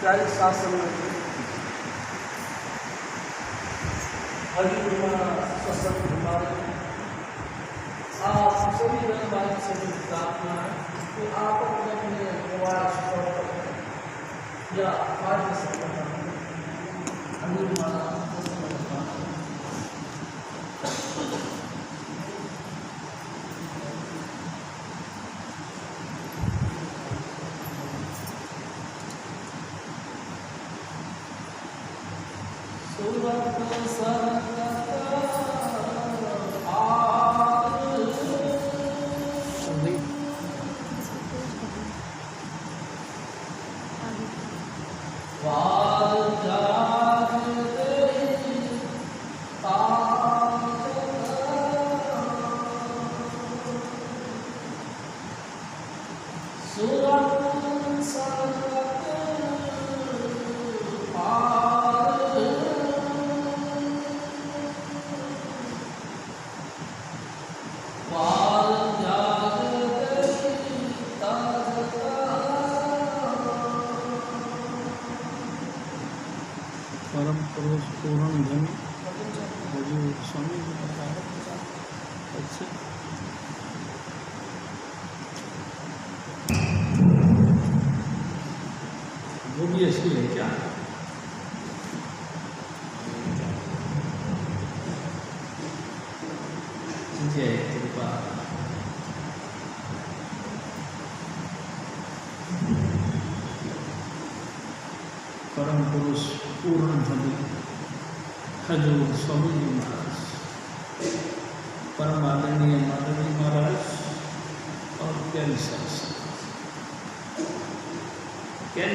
प्यारे शासन में हरि सत्संग हमारे आप सभी धर्मवाद से प्रार्थना है कि आप अपने मोबाइल या कार्य से परम पुरुष पूर्ण धन हजूर स्वामी जी बताया। अच्छा, वो भी ऐसी है क्या? जय कृपा। परम पुरुष पूर्ण धन हजूर स्वामी जी महाराज, परम आदरणीय माधवी महाराज और प्यारी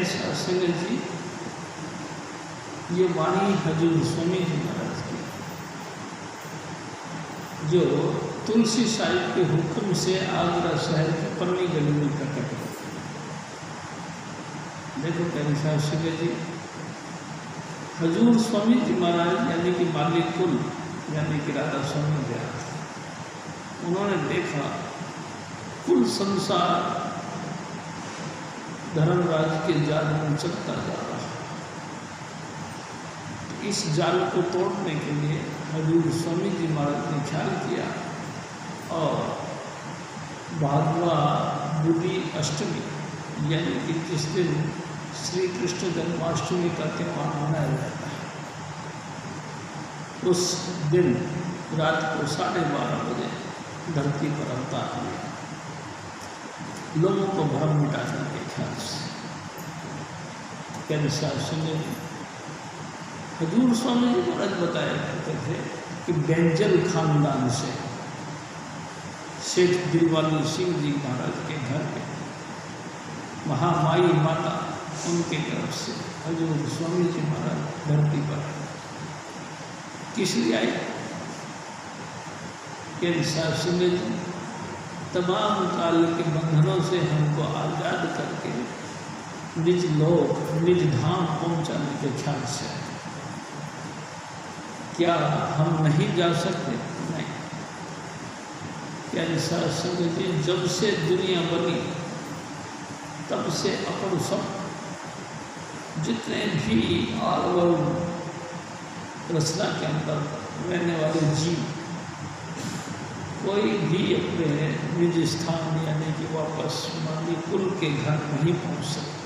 शासन जी, ये वाणी हजूर स्वामी जी महाराज की, जो तुलसी साहिब के हुक्म से आगरा शहर की पन्नी गली में प्रकट है। देखो प्यारी शासन जी, हजूर स्वामी जी महाराज यानी कि मालिक कुल यानी कि राधा स्वामी जी, उन्होंने देखा कुल संसार धर्मराज के जाल में चलता जा रहा है। इस जाल को तोड़ने के लिए हजूर स्वामी जी महाराज ने ख्याल किया और भादवा बुद्धि अष्टमी यानी कि जिस दिन श्री कृष्ण जन्माष्टमी का त्यौहार मनाया जाता है, उस दिन रात को 12:30 बजे धरती पर अवतार हुए, लोगों को भ्रम मिटाने के ख्याल से। क्या सुनिए, हजूर स्वामी जी महाराज बताया करते थे कि बेंजल खानदान से सेठ दिलवाली सिंह जी महाराज के घर में महामाई माता, उनके तरफ से हजूर स्वामी जी महाराज धरती पर किस लिए आए? के शासन जी तमाम काल के बंधनों से हमको आज़ाद करके निज लोक निज धाम पहुंचाने के ख्याल से। क्या हम नहीं जा सकते? नहीं। क्या शासन जी, जब से दुनिया बनी तब से अपन सब जितने भी आलवर रचना के अंदर रहने वाले जीव, कोई भी अपने निज स्थान यानी कि वापस माली कुल के घर नहीं पहुंच सकते,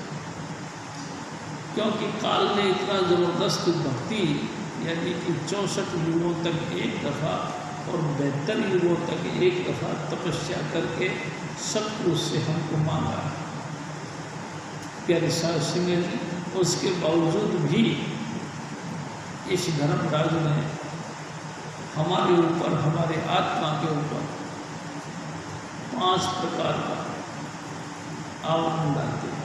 क्योंकि काल ने इतना जबरदस्त भक्ति यानी कि 64 युगों तक एक दफ़ा और 72 युगों तक एक दफ़ा तपस्या करके शत्रु से हमको मांगा। प्यारे शासन जी, उसके बावजूद भी इस धर्मराज ने हमारे ऊपर, हमारे आत्मा के ऊपर 5 प्रकार का आवरण डाल दिया।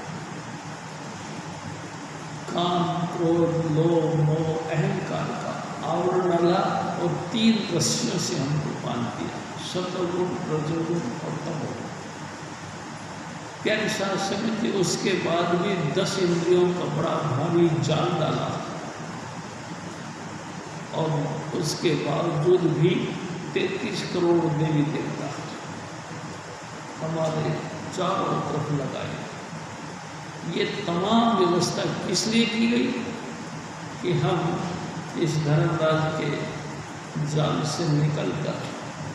काम, क्रोध, लोभ, मोह, अहंकार का आवरण डाला और 3 रस्सियों से हमको बांध दिया, सतोगुण, रजोगुण और तमोगुण। प्यारे शासन जी, उसके बाद भी 10 इंद्रियों का बड़ा भारी जाल डाला और उसके बावजूद भी 33 करोड़ देवी देवता हमारे चारों तरफ लगाए। ये तमाम व्यवस्था किस लिए की गई कि हम इस धर्मराज के जाल से निकलकर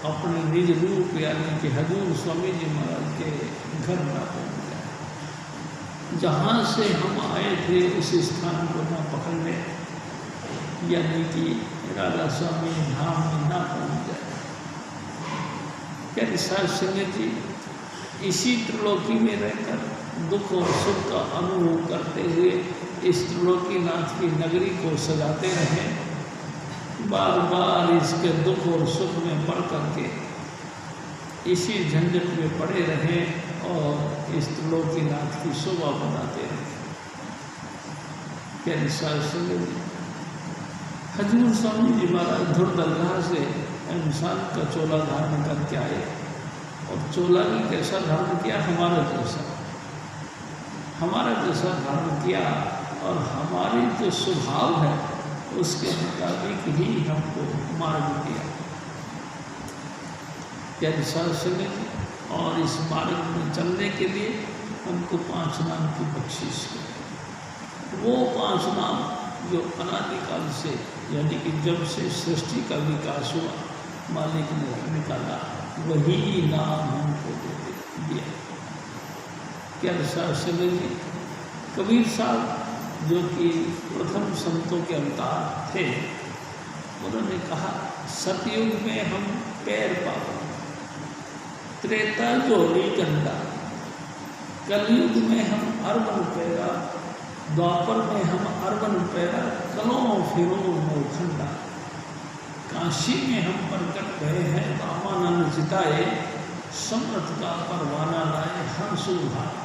अपने निज रूप यानी कि हजूर स्वामी जी महाराज के घर ना पहुँच जाए। जहाँ से हम आए थे उस स्थान को ना पकड़ लें, यानी कि राधा स्वामी धाम में ना पहुँच जाए। क्या साध संगत जी, इसी त्रिलोकी में रहकर दुख और सुख का अनुभव करते हुए इस त्रिलोकीनाथ की नगरी को सजाते रहें, बार बार इसके दुख और सुख में पड़ करके इसी झंझट में पड़े रहें और इस त्रिलोकीनाथ की शोभा बनाते रहें। क्या साध संगत जी, हजूर स्वामी जी महाराज धुरदल्लाह से इंसान का चोला धारण करके आए और चोला भी कैसा धारण किया, हमारा जैसा धारण किया और हमारे जो स्वभाव है उसके मुताबिक ही हमको मार्ग दिया। क्या साध संगत जी, और इस मार्ग में चलने के लिए हमको 5 नाम की बख्शिश की। वो 5 नाम जो अनादिकाल से यानी कि जब से सृष्टि का विकास हुआ मालिक ने निकाला, वही नाम हमको दिया। क्या साध संगत जी, कबीर साहब जो कि प्रथम संतों के अवतार थे, उन्होंने कहा सतयुग में हम पैर पाओ, त्रेता जोड़ी गंगा, कलयुग में हम अरबन पैरा, द्वापर में हम अरबन पैरा, कलों फिरो नौखंडा, काशी में हम प्रकट गए हैं रामानंद जिताए, समर्थ का परवाना लाए हंसु भाई।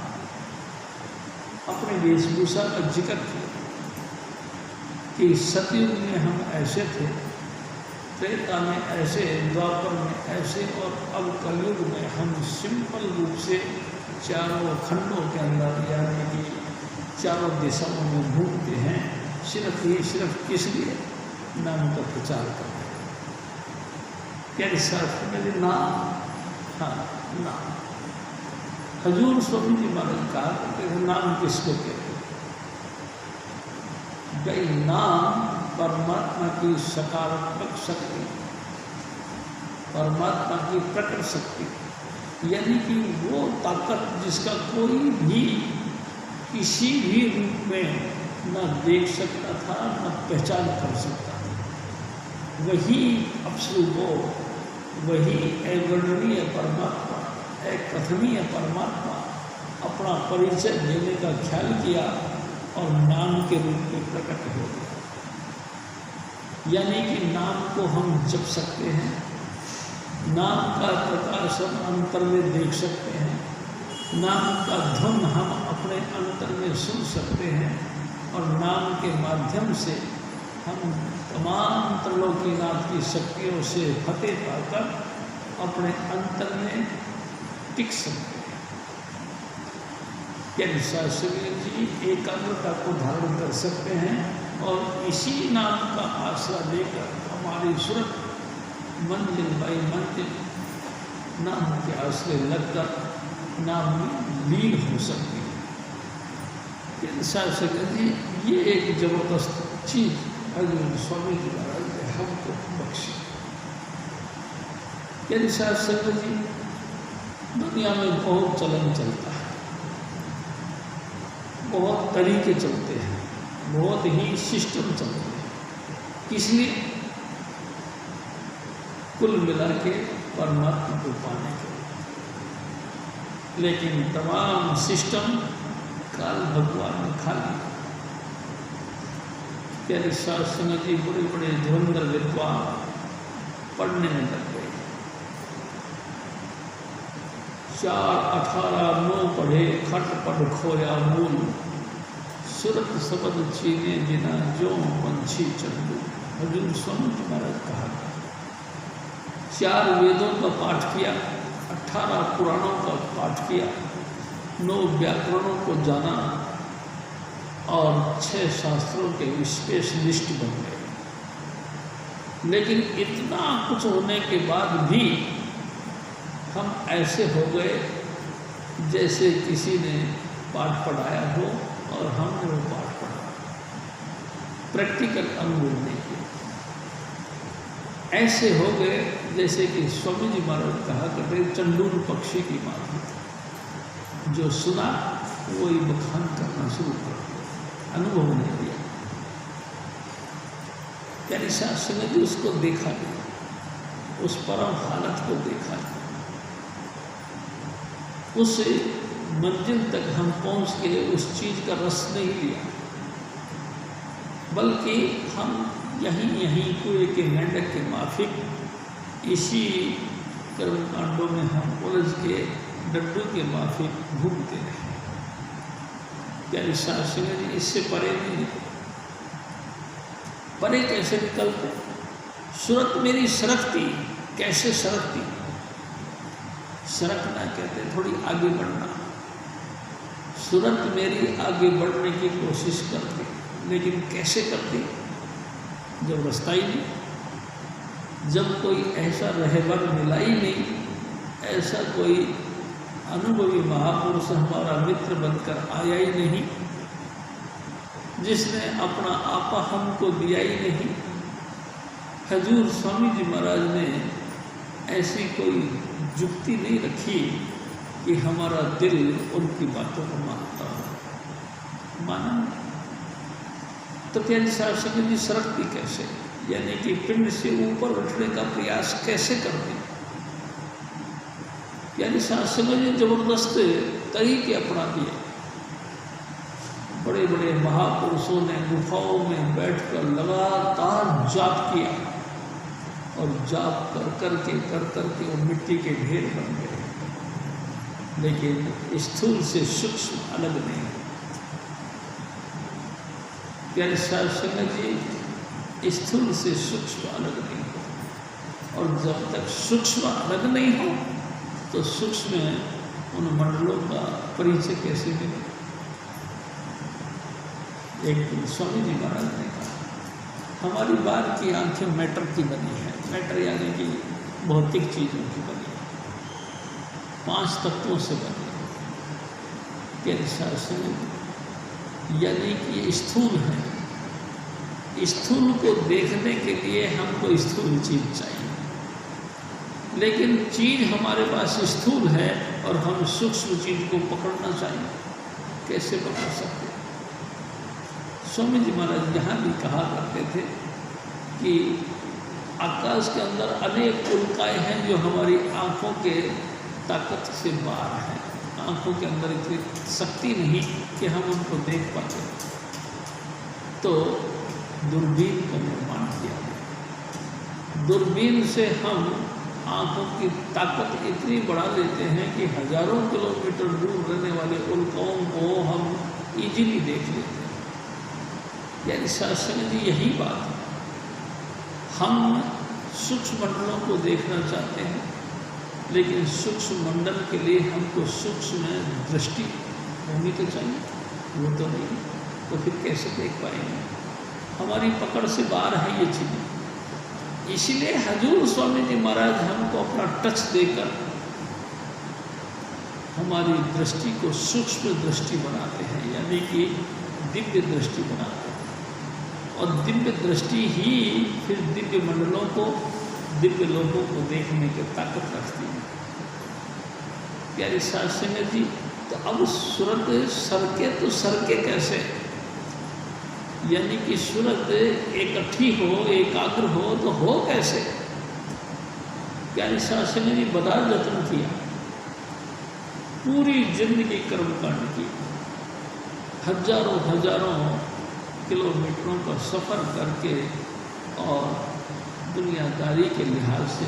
अपने वेशभूषा का जिक्र किया कि सतयुग में हम ऐसे थे, त्रेता में ऐसे, द्वापर में ऐसे, और अब कलयुग में हम सिंपल रूप से चारों खंडों के अंदर यानी कि चारों दिशाओं में घूमते हैं, सिर्फ किस लिए, नाम का प्रचार करते हैं। क्या शास्त्र में नाम, हाँ नाम, हजूर स्वामी जी महाराज कहा करते थे नाम किसको कहते हैं? भाई नाम परमात्मा की सकारात्मक शक्ति, परमात्मा की प्रकट शक्ति, यानी कि वो ताकत जिसका कोई भी किसी भी रूप में न देख सकता था न पहचान कर सकता था, वही अप्सुगो, वही अवर्णनीय परमात्मा, एक कथनीय परमात्मा अपना परिचय देने का ख्याल किया और नाम के रूप में प्रकट हो गया। यानी कि नाम को हम जप सकते हैं, नाम का प्रकाश हम अंतर में देख सकते हैं, नाम का धुन हम अपने अंतर में सुन सकते हैं, और नाम के माध्यम से हम तमाम त्रिलोकीनाथ की शक्तियों से फतेह पाकर अपने अंतर में टिक सकते हैं। क्या शास्त्री जी एकाग्रता को धारण कर सकते हैं और इसी नाम का आसरा लेकर हमारी सूरत मंजिल बाई मंजिल नाम के आश्रय लगकर नाम में लीन हो सकती है। शास्त्री जी ये एक जबरदस्त चीज हजूर स्वामी जी महाराज ने हमको बख्शी। यदि शास्त्री जी दुनिया में बहुत चलन चलता है, बहुत तरीके चलते हैं, बहुत ही सिस्टम चलते हैं, किस लिए? कुल मिला के परमात्मा को पाने के लिए। लेकिन तमाम सिस्टम काल भगवान ने खा लिया। क्या शास्त्र जी बड़े बड़े धुरंधर विद्वान पढ़ने में लग गए, 4:18 पढ़े, खट पढ़ खोया मूल, सुरत सबद चीने जिना जो पंछी चंदू। हजूर स्वामी जी महाराज कहा 4 वेदों का पाठ किया, 18 पुराणों का पाठ किया, 9 व्याकरणों को जाना और 6 शास्त्रों के स्पेशलिस्ट बन गए। लेकिन इतना कुछ होने के बाद भी हम ऐसे हो गए जैसे किसी ने पाठ पढ़ाया हो और हमने वो पाठ पढ़ा, प्रैक्टिकल अनुभव नहीं किया। ऐसे हो गए जैसे कि स्वामी जी महाराज कहा करते चंडूल पक्षी की माँ, जो सुना वही बखान करना शुरू कर दिया, अनुभव नहीं दिया। यानी शास्त्र ने भी उसको देखा नहीं, उस परम हालत को देखा नहीं, उस मंजिल तक हम पहुंच के उस चीज का रस नहीं लिया, बल्कि हम यहीं कुएं के मेंढक के माफिक इसी कर्मकांडों में हम उलझ के डड्डू के माफिक घूमते रहे। प्यारी शास्त्री जी इससे परे नहीं निकले। परे कैसे निकलते? सूरत मेरी सरकती, कैसे सरकती? सरकना कहते थोड़ी आगे बढ़ना। सूरत मेरी आगे बढ़ने की कोशिश करती, लेकिन कैसे करती? जब रास्ता ही नहीं, जब कोई ऐसा रहबर मिला ही नहीं, ऐसा कोई अनुभवी महापुरुष हमारा मित्र बनकर आया ही नहीं, जिसने अपना आपा हमको दिया ही नहीं। हजूर स्वामी जी महाराज ने ऐसी कोई जुक्ति नहीं रखी कि हमारा दिल उनकी बातों को मानता हो, माना। तो प्यारी शास्त्री जी सरकती कैसे, यानी कि पिंड से ऊपर उठने का प्रयास कैसे करती? यानी शास्त्री जी जबरदस्त तरीके अपना दिए। बड़े बड़े महापुरुषों ने गुफाओं में बैठकर लगातार जाप किया, और जाप कर करके वो मिट्टी के ढेर बन गए, लेकिन स्थूल से सूक्ष्म अलग नहीं। प्यारे शास्त्री जी स्थूल से सूक्ष्म अलग नहीं हो, और जब तक सूक्ष्म अलग नहीं हो तो सूक्ष्म उन मंडलों का परिचय कैसे मिले? एक दिन स्वामी जी महाराज ने कहा, हमारी बार की आंखें मैटर की बनी है। मैटर यानी कि भौतिक चीज़ों की बनी है, 5 तत्वों से बनी है। प्यारे शास्त्री यानी कि स्थूल है, स्थूल को देखने के लिए हमको स्थूल चीज चाहिए, लेकिन चीज हमारे पास स्थूल है और हम सूक्ष्म चीज को पकड़ना चाहिए, कैसे पकड़ सकते? स्वामी जी महाराज यहाँ भी कहा करते थे कि आकाश के अंदर अनेक उल्काएं हैं जो हमारी आँखों के ताकत से बाहर हैं। आँखों के अंदर इतनी शक्ति नहीं कि हम उनको देख पाते, तो दूरबीन का निर्माण किया गया। दूरबीन से हम आँखों की ताकत इतनी बढ़ा लेते हैं कि हजारों किलोमीटर दूर रहने वाले उल्काओं को हम इजीली देख लेते हैं। यानी शास्त्री जी यही बात है, हम सूक्ष्म मंडलों को देखना चाहते हैं, लेकिन सूक्ष्म मंडल के लिए हमको सूक्ष्म दृष्टि होनी तो चाहिए, वो तो नहीं, तो फिर कैसे देख पाएंगे? हमारी पकड़ से बाहर है ये चीज़ें। इसीलिए हजूर स्वामी जी महाराज हमको अपना टच देकर हमारी दृष्टि को सूक्ष्म दृष्टि बनाते हैं, यानी कि दिव्य दृष्टि बनाते हैं, और दिव्य दृष्टि ही फिर दिव्य मंडलों को, दिव्य लोगों को देखने की ताकत रखती है। प्यारी शास्त्री जी, तो अब सूरत सरके तो सरके कैसे? यानी कि सूरत इकट्ठी हो, एकाग्र हो, तो हो कैसे? प्यारी शास्त्री जी बड़ा जतन किया, पूरी जिंदगी कर्मकांड की, हजारों किलोमीटरों का सफ़र करके और दुनियादारी के लिहाज से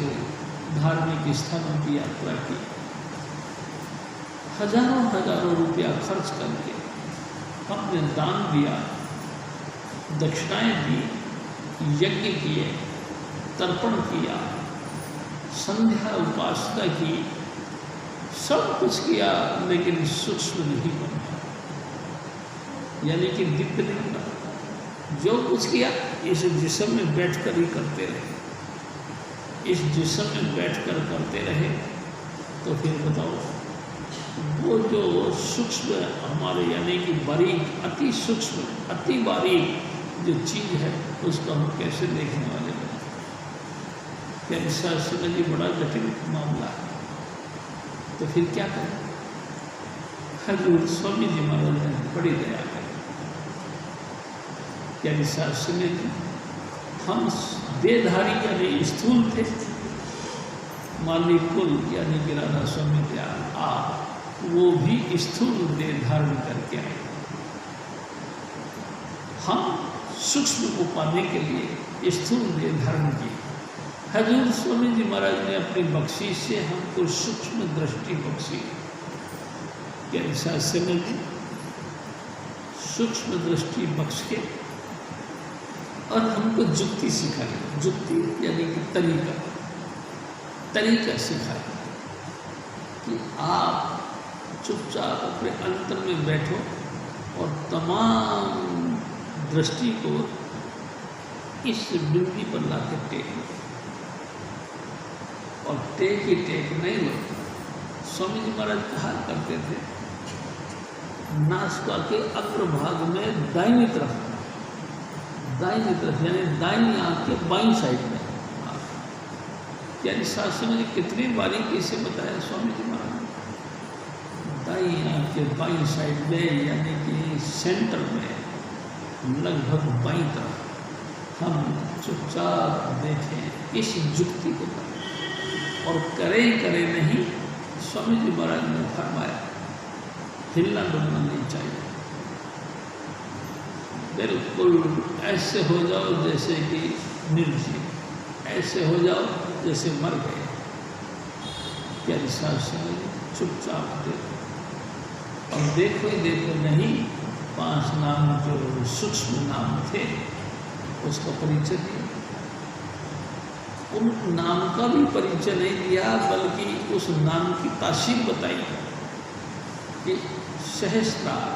धार्मिक स्थानों की यात्रा की, हजारों रुपया खर्च करके हमने दान दिया, दक्षिणाएं दी, यज्ञ किए, तर्पण किया, संध्या उपासना की, सब कुछ किया, लेकिन सूक्ष्म नहीं बना, यानी कि दिव्य नहीं बना। जो कुछ किया इस जिस्म में बैठकर ही करते रहे, इस जिस्म में बैठकर करते रहे, तो फिर बताओ वो जो सूक्ष्म हमारे यानी कि बारीक, अति सूक्ष्म, अति बारीक जो चीज़ है उसको हम कैसे देखने वाले बने? क्या शास्त्र जी बड़ा जटिल मामला है। तो फिर क्या करें? हजूर स्वामी जी महाराज ने बड़ी दया करी। क्या शास्त्र जी हम देहधारी यानी स्थूल थे, माली कुल यानी कि राधा स्वामी दयाल आप वो भी स्थूल देह धारण करके आए। हम सूक्ष्म को पाने के लिए स्थूल देह धारण किए। हजूर स्वामी जी महाराज ने अपनी बख्शीश से हमको सूक्ष्म दृष्टि बख्शी। क्या समय जी सूक्ष्म दृष्टि बख्श के और हमको जुक्ति सिखाई। जुक्ति यानी कि तरीका सिखाया कि आप चुपचाप अपने अंतर में बैठो और तमाम दृष्टि को इस बिंदी पर ला के टेको। और टेक ही टेक नहीं लो। स्वामी जी महाराज कहा करते थे नासिका के अग्रभाग में दाहिनी तरफ यानी दाहिनी आंख के बाईं साइड में। यानी शास्त्र में कितनी बारीकी से बताया स्वामी जी महाराज ने। दाईं आंख के बाईं साइड में यानी कि सेंटर में लगभग बाईं तरफ हम चुपचाप देखें, इस जुक्ति को करें और करे नहीं। स्वामी जी महाराज ने फरमाया हिलना डुलना नहीं चाहिए, बिल्कुल ऐसे हो जाओ जैसे कि निर्जीव, ऐसे हो जाओ जैसे मर गए। क्या शास्त्र में चुपचाप देखो और देखो ही देखो नहीं। 5 नाम जो सूक्ष्म नाम थे उसका परिचय दिया। उन नाम का भी परिचय नहीं दिया बल्कि उस नाम की तासीर बताई कि सहस्त्रार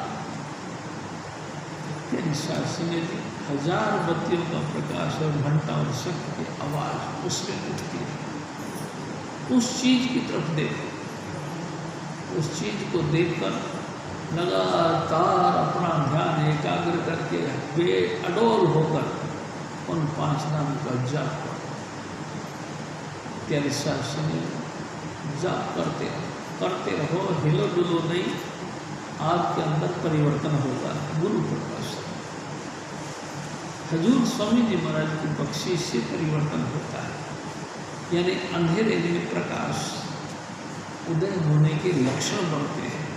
शास्त्र में 1000 बत्तियों का प्रकाश और घंटा और शंख की आवाज उसमें उठती है। उस चीज की तरफ देखो, उस चीज को देखकर लगातार अपना ध्यान एकाग्र करके बेअडोल होकर उन 5 नाम का जाप करो। तेरे शास्त्र में जाप करते रहो, हिलो डुलो नहीं। आपके अंदर परिवर्तन होता है। गुरु प्रकाश हजूर स्वामी जी महाराज की बख्शीश से परिवर्तन होता है, यानी अंधेरे में प्रकाश उदय होने के लक्षण बढ़ते हैं।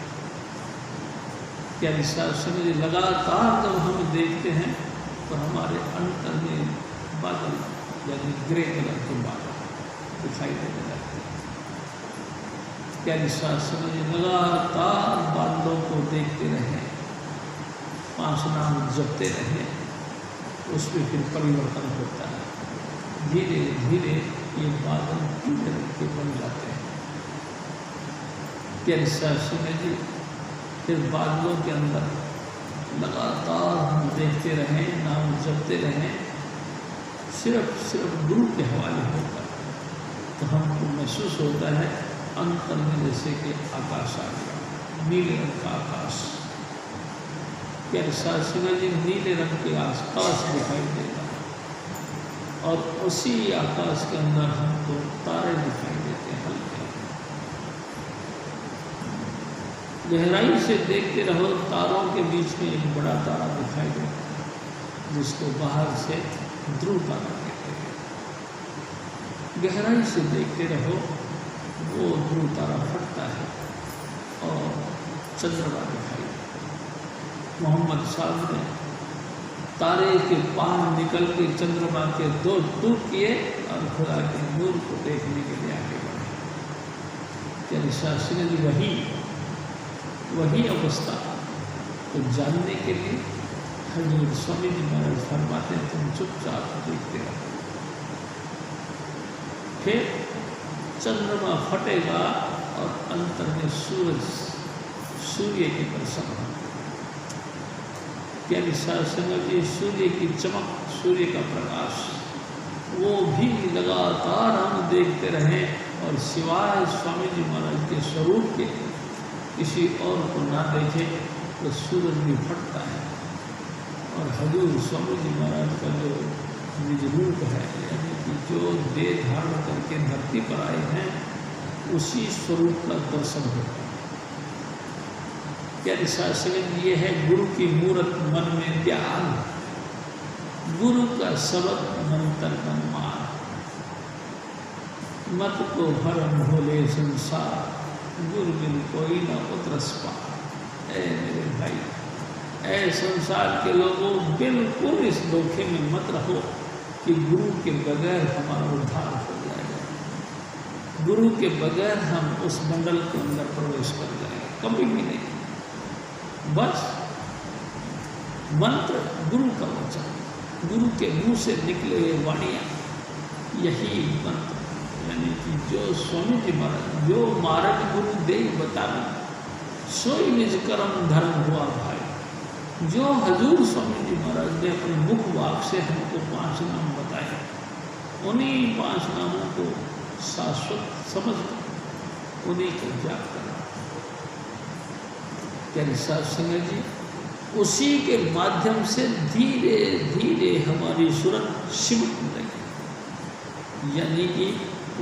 क्या शास्त्र में लगातार जब हम देखते हैं तो हमारे अंतर में बादल यानी ग्रे कलर के बादल दिखाई देने लगते हैं। क्या शास्त्र में लगातार बादलों को देखते रहें, 5 नाम जपते रहें, उसमें फिर परिवर्तन होता है। धीरे धीरे ये बादल पीले रंग के बन जाते हैं। क्या शास्त्र में जी फिर बादलों के अंदर लगातार हम देखते रहें, नाम जपते रहें, सिर्फ गुरु के हवाले होकर, तो हमको महसूस होता है अंतर में जैसे कि आकाश आ गया, नीले रंग का आकाश। क्या शास्त्र जी नीले रंग के आकाश दिखाई देगा और उसी आकाश के अंदर हमको तारे दिखाई देते हैं हल्के। गहराई से देखते रहो, तारों के बीच में एक बड़ा तारा दिखाई देता है जिसको बाहर से ध्रुव तारा कहते हैं। गहराई से देखते रहो, वो ध्रुव तारा फटता है और चंद्रमा दिखाई देता है। मोहम्मद साहब ने तारे के पान निकल के चंद्रमा के 2 टूट किए और खुदा के नूर को देखने के लिए आगे बढ़े। क्या शास्त्री जी वही अवस्था को जानने के लिए हजूर स्वामी जी महाराज फरमाते हैं तुम चुपचाप देखते रहो। फिर चंद्रमा फटेगा और अंतर में सूर्य की दर्शन होगा। क्या शास्त्र जी सूर्य की चमक, सूर्य का प्रकाश वो भी लगातार हम देखते रहें और सिवाय स्वामी जी महाराज के स्वरूप के किसी और को ना देखे तो सूरज भी फटता है। और हजूर स्वामी जी महाराज का जो निज रूप है, यानी कि जो देह धारण करके धरती पर आए हैं, उसी स्वरूप का दर्शन होता है। क्या शास्त्र ये है, गुरु की मूरत मन में ध्यान, गुरु का शब्द मन तन मन मान, मत को भरम भोले संसार, गुरु बिन कोई न उतरस पार। ऐ मेरे भाई, ऐ संसार के लोगों, बिल्कुल इस धोखे में मत रहो कि गुरु के बगैर हमारा उद्धार हो जाएगा, गुरु के बगैर हम उस मंडल के अंदर प्रवेश कर जाएंगे, कभी भी नहीं। बस मंत्र, गुरु का वचन, गुरु के मुंह से निकले हुए वाणियाँ, यही मंत्र, यानी कि जो स्वामी जी महाराज, जो मार्ग गुरु दे बतावे, सोई निज कर्म धर्म हुआ भाई। जो हजूर स्वामी जी महाराज ने अपने मुख वाक से हमको 5 नाम बताए, उन्हीं 5 नामों को शाश्वत समझ कर उन्हीं को जाप करना। क्या साथ संगत जी, उसी के माध्यम से धीरे धीरे हमारी सूरत सिमटने लगी, यानी कि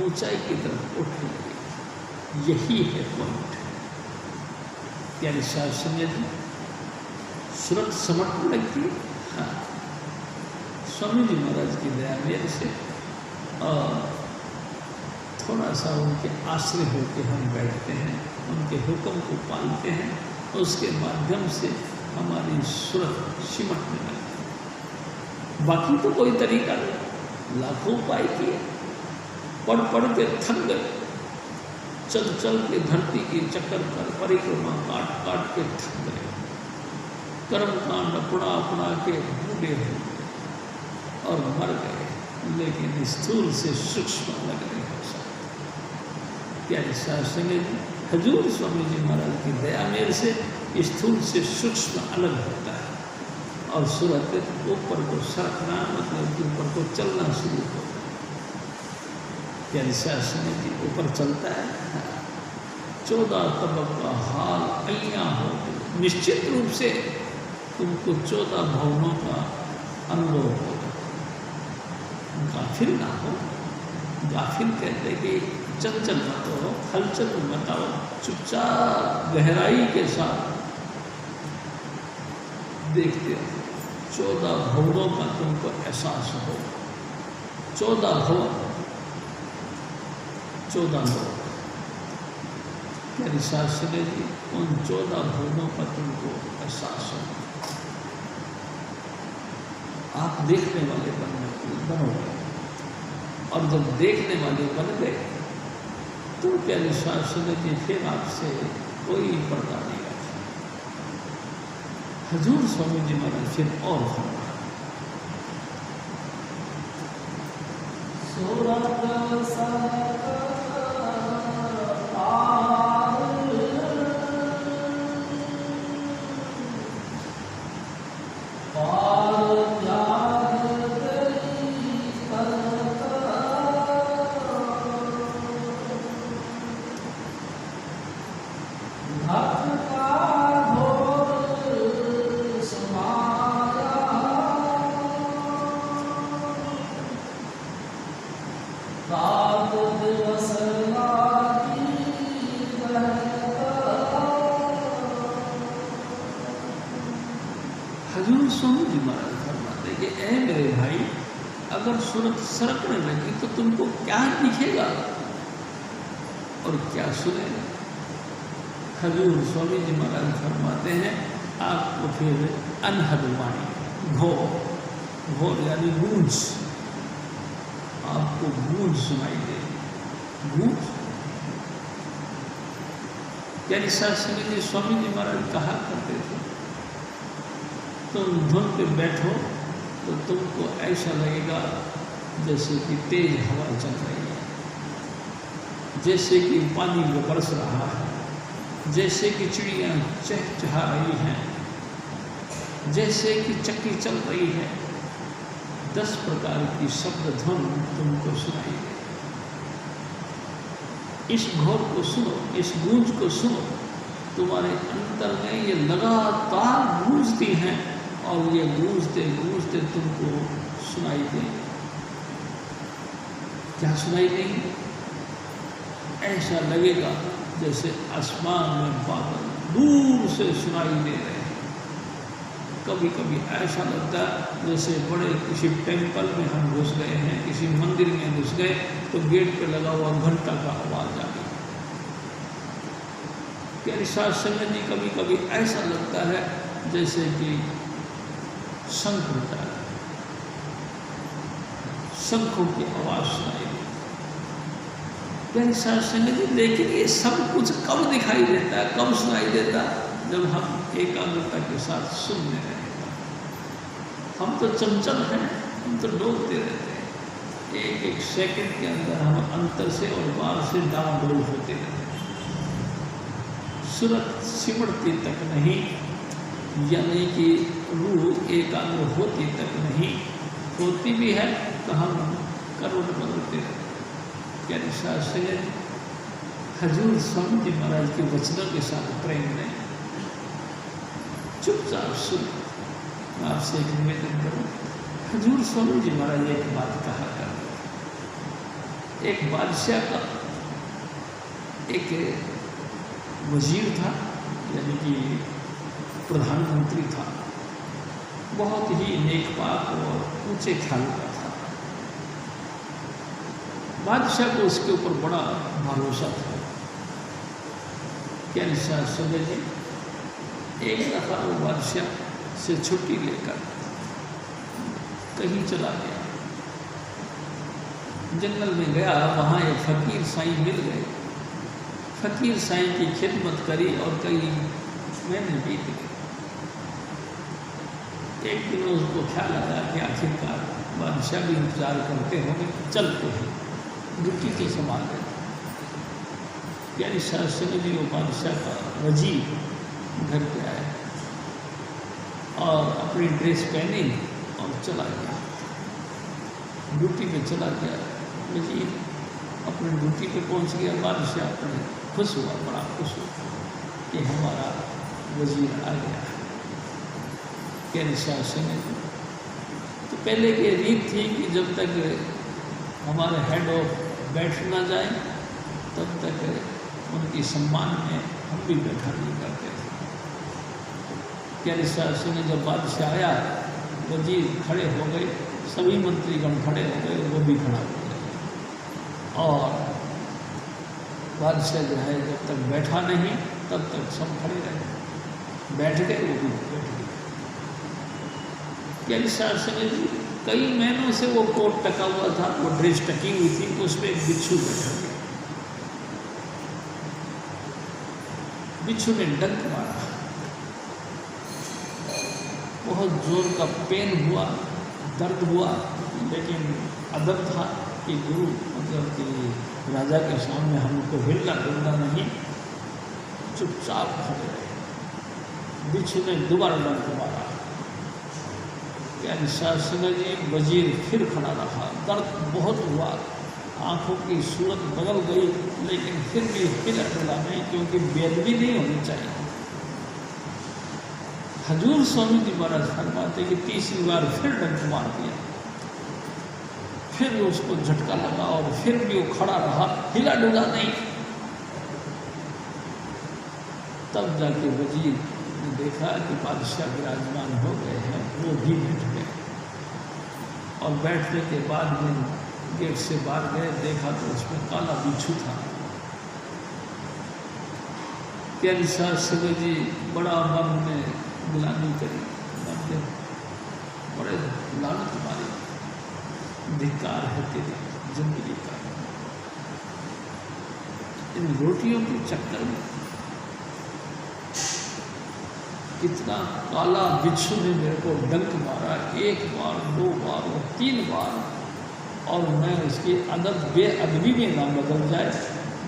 ऊंचाई की तरफ उठने लगी। यही है पॉइंट। यानी साथ संगत जी, सूरत समटने लगती। हाँ, स्वामी जी महाराज की दया मेरे से और थोड़ा सा उनके आश्रय होकर हम बैठते हैं, उनके हुक्म को पालते हैं, उसके माध्यम से हमारी सूरत सिमटने लगती। बाकी तो कोई तरीका नहीं, लाखों उपाय किए, पढ़ पढ़ के थक गए, चल चल के धरती की चक्कर पर परिक्रमा काट काट के थक गए, कर्मकांड अपना अपना के बूढ़े हो गए और मर गए, लेकिन स्थूल से सूक्ष्म लग रहे हो सब। प्यारे शास्त्र हजूर स्वामी जी महाराज की दया मेरे से स्थूल से सूक्ष्म अलग होता है, और सूरत ऊपर को सरकना, मतलब कि ऊपर को चलना शुरू होता है। प्यारे शास्त्र जी ऊपर चलता है। 14 तबक का हाल अइया हो, निश्चित रूप से तुमको 14 भवनों का अनुभव होगा। गाफिल ना हो, गाफिल कहते कि चंचल मत हो, हलचल मत आओ, चुपचाप गहराई के साथ देखते हो। 14 भवनों का तुमको एहसास हो। 14 भवन, 14 लोग। मेरी शास्त्र जी उन 14 भवनों का तुमको एहसास हो। आप देखने वाले बनोगे, और जब देखने वाले बन गए तो प्यारे शास्त्र जी फिर आपसे कोई पर्दा नहीं रखा। हजूर स्वामी जी महाराज फिर और फरमा, हजूर स्वामी जी महाराज फरमाते कि ऐ मेरे भाई, अगर सूरत सरकने लगी तो तुमको क्या दिखेगा और क्या सुनेगा। हजूर स्वामी जी महाराज फरमाते हैं आपको फिर अनहद वाणी, घोर घोर यानी गूंज, आपको गूंज सुनाई देगी। गूंज यानी शास्त्री जी स्वामी जी महाराज कहा करते थे, तुम धुन पे बैठो तो तुमको ऐसा लगेगा जैसे कि तेज हवा चल रही है, जैसे कि पानी में बरस रहा है, जैसे कि चिड़ियाँ चहचहा रही हैं, जैसे कि चक्की चल रही है। 10 प्रकार की शब्द धुन तुमको सुनाई दे। इस घोर को सुनो, इस गूंज को सुनो, तुम्हारे अंतर में ये लगातार गूंजती हैं और ये गूंजते गूंजते तुमको सुनाई देंगे। क्या सुनाई देंगे? ऐसा लगेगा जैसे आसमान में बादल दूर से सुनाई दे रहे हैं। कभी कभी ऐसा लगता है जैसे बड़े किसी टेम्पल में हम घुस गए हैं, किसी मंदिर में घुस गए तो गेट पे लगा हुआ घंटा का आवाज आ गई। प्यारी साध संगत जी, कभी कभी ऐसा लगता है जैसे कि शंख होता है, शंखों की आवाज सुनाई दी। प्यारी साध संगत जी, लेकिन ये सब कुछ कब दिखाई देता है, कब सुनाई देता है? जब हम एकाग्रता के साथ सुनने लगेगा। हम तो चंचल हैं, हम तो डोलते रहते हैं। एक एक सेकंड के अंदर हम अंतर से और बाहर से डामाडोल होते रहते हैं। सूरत सिमटती तक नहीं, यानी कि रूह एकाग्र होती तक नहीं, होती भी है तो हम करवट बदलते रहते हैं। प्यारी साध संगत, हजूर स्वामी जी महाराज के वचनों के साथ प्रेम नहीं, चुपचाप सुन। मैं आपसे एक निवेदन करूं, हजूर स्वामी जी महाराज एक बात कहा करते। एक बादशाह का एक वजीर था, यानी कि प्रधानमंत्री था, बहुत ही नेकपाक और ऊंचे ख्याल का था। बादशाह को उसके ऊपर बड़ा भरोसा था। क्या निशा सुबह जी, एक दफा वो बादशाह से छुट्टी लेकर कहीं चला गया, जंगल में गया। वहाँ एक फकीर साईं मिल गए। फकीर साईं की खिदमत करी और कई महीने बीत गए। एक दिन उसको ख्याल आया कि आखिरकार बादशाह भी इंतजार करते होंगे, चलते हैं, ड्यूटी की संभाल गए। यानी शासन जी वो बादशाह का वजीर घर पे आया और अपनी ड्रेस पहनी और चला गया, ड्यूटी पे चला गया। वजीर अपनी ड्यूटी पे पहुंच गया। बादशाह अपने खुश हुआ, बड़ा खुश हुआ कि हमारा वजीर आ गया। क्या शासन तो पहले की रीत थी कि जब तक हमारे हेड ऑफ बैठ ना जाए तब तक उनकी सम्मान में हम भी बैठा नहीं करते थे। क्या शासन जब बादशाह आया, वजीर खड़े हो गए, सभी मंत्रीगण खड़े हो गए, वो भी खड़ा हो गए और बादशाह जो है जब तक बैठा नहीं तब तक सब खड़े रहे। बैठ गए, वो भी बैठ गए। क्या शासन जी, कई महीनों से वो कोट टका हुआ था, वो ड्रेस टकी हुई थी, तो उसमें एक बिच्छू बैठा गया। बिच्छू ने डंक मारा, बहुत जोर का पेन हुआ, दर्द हुआ, लेकिन अदब था कि गुरु मतलब कि राजा के सामने हमको हिलना डुलना नहीं, चुपचाप खड़े रहे। बिच्छू ने दोबारा डंक मारा। यानी शासन जी, वजीर फिर खड़ा रहा, दर्द बहुत हुआ, आंखों की सूरत बदल गई, लेकिन फिर भी हिला डुला नहीं, क्योंकि बेदबी नहीं होनी चाहिए। हजूर स्वामी जी महाराज फरमाते कि तीसरी बार फिर डंक मार दिया, फिर उसको झटका लगा और फिर भी वो खड़ा रहा, हिला डुला नहीं। तब जाके वजीर ने देखा कि बादशाह विराजमान हो गए हैं, वो भी बैठ गए और बैठने के बाद में गेट से बाहर गए, देखा तो उसमें काला बिच्छू था। क्या शिव जी बड़ा मन में गुलामी करी, बड़े लानत मारी, धिक्कार है तेरी जिंदगी का। इन रोटियों के चक्कर में कितना काला बिच्छू ने मेरे को डंक मारा, एक बार, दो बार और 3 बार, और मैं उसकी अदब बेअदबी में ना बदल जाए,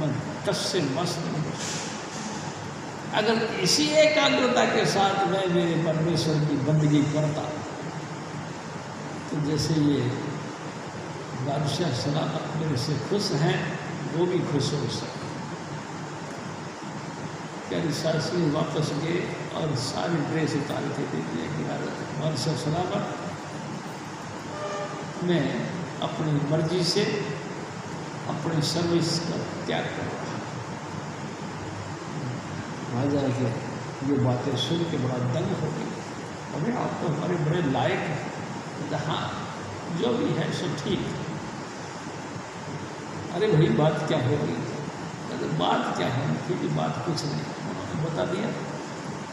मैं टस से मस्त नहीं बच। अगर इसी एकाग्रता के साथ मैं मेरे परमेश्वर की बंदगी करता तो जैसे ये बादशाह सलामत मेरे से खुश हैं, वो भी खुश हो सकते। प्यारी शास्त्री वापस गए और सारी ड्रेस उतार के दे दिया कि हमारे से सलामत मैं अपनी मर्जी से अपनी सर्विस का त्याग कर रहा। राजा के ये बातें सुन के बड़ा दंग हो गई। अरे आप तो हमारे बड़े लायक हैं। हाँ, जो भी है सो ठीक। अरे भाई बात क्या हो गई? अरे बात क्या है? क्योंकि बात कुछ नहीं, उन्होंने बता दिया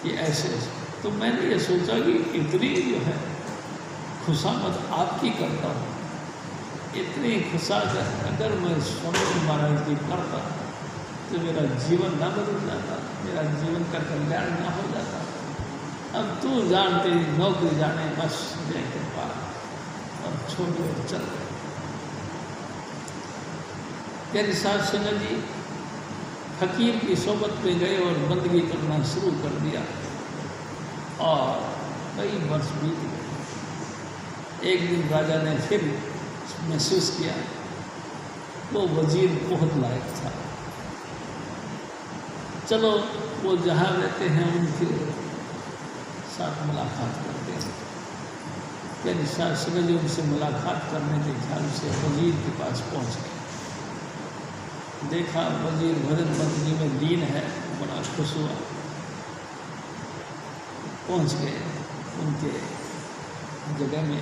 कि ऐसे ऐसे। तो मैंने ये सोचा कि इतनी जो है खुशामद आपकी करता हूँ, इतनी खुशामद अगर मैं स्वामी महाराज की करता तो मेरा जीवन ना बदल जाता, मेरा जीवन का कल्याण ना हो जाता। अब तू जान, तेरी नौकरी जाने, बस जय कृपा, और छोड़ चल रहे। प्यारी साध संगत जी फकीर की सोबत में गए और बंदगी करना शुरू कर दिया और कई वर्ष बीत गए। एक दिन राजा ने फिर महसूस किया वो वजीर बहुत लायक था, चलो वो जहाँ रहते हैं उनके साथ मुलाकात करते हैं। प्यारी साध संगत जी उनसे मुलाकात करने के ख्याल से वजीर के पास पहुँच गए। देखा वजीर भजन बंदगी में लीन है, बड़ा खुश हुआ। पहुंच गए उनके जगह में।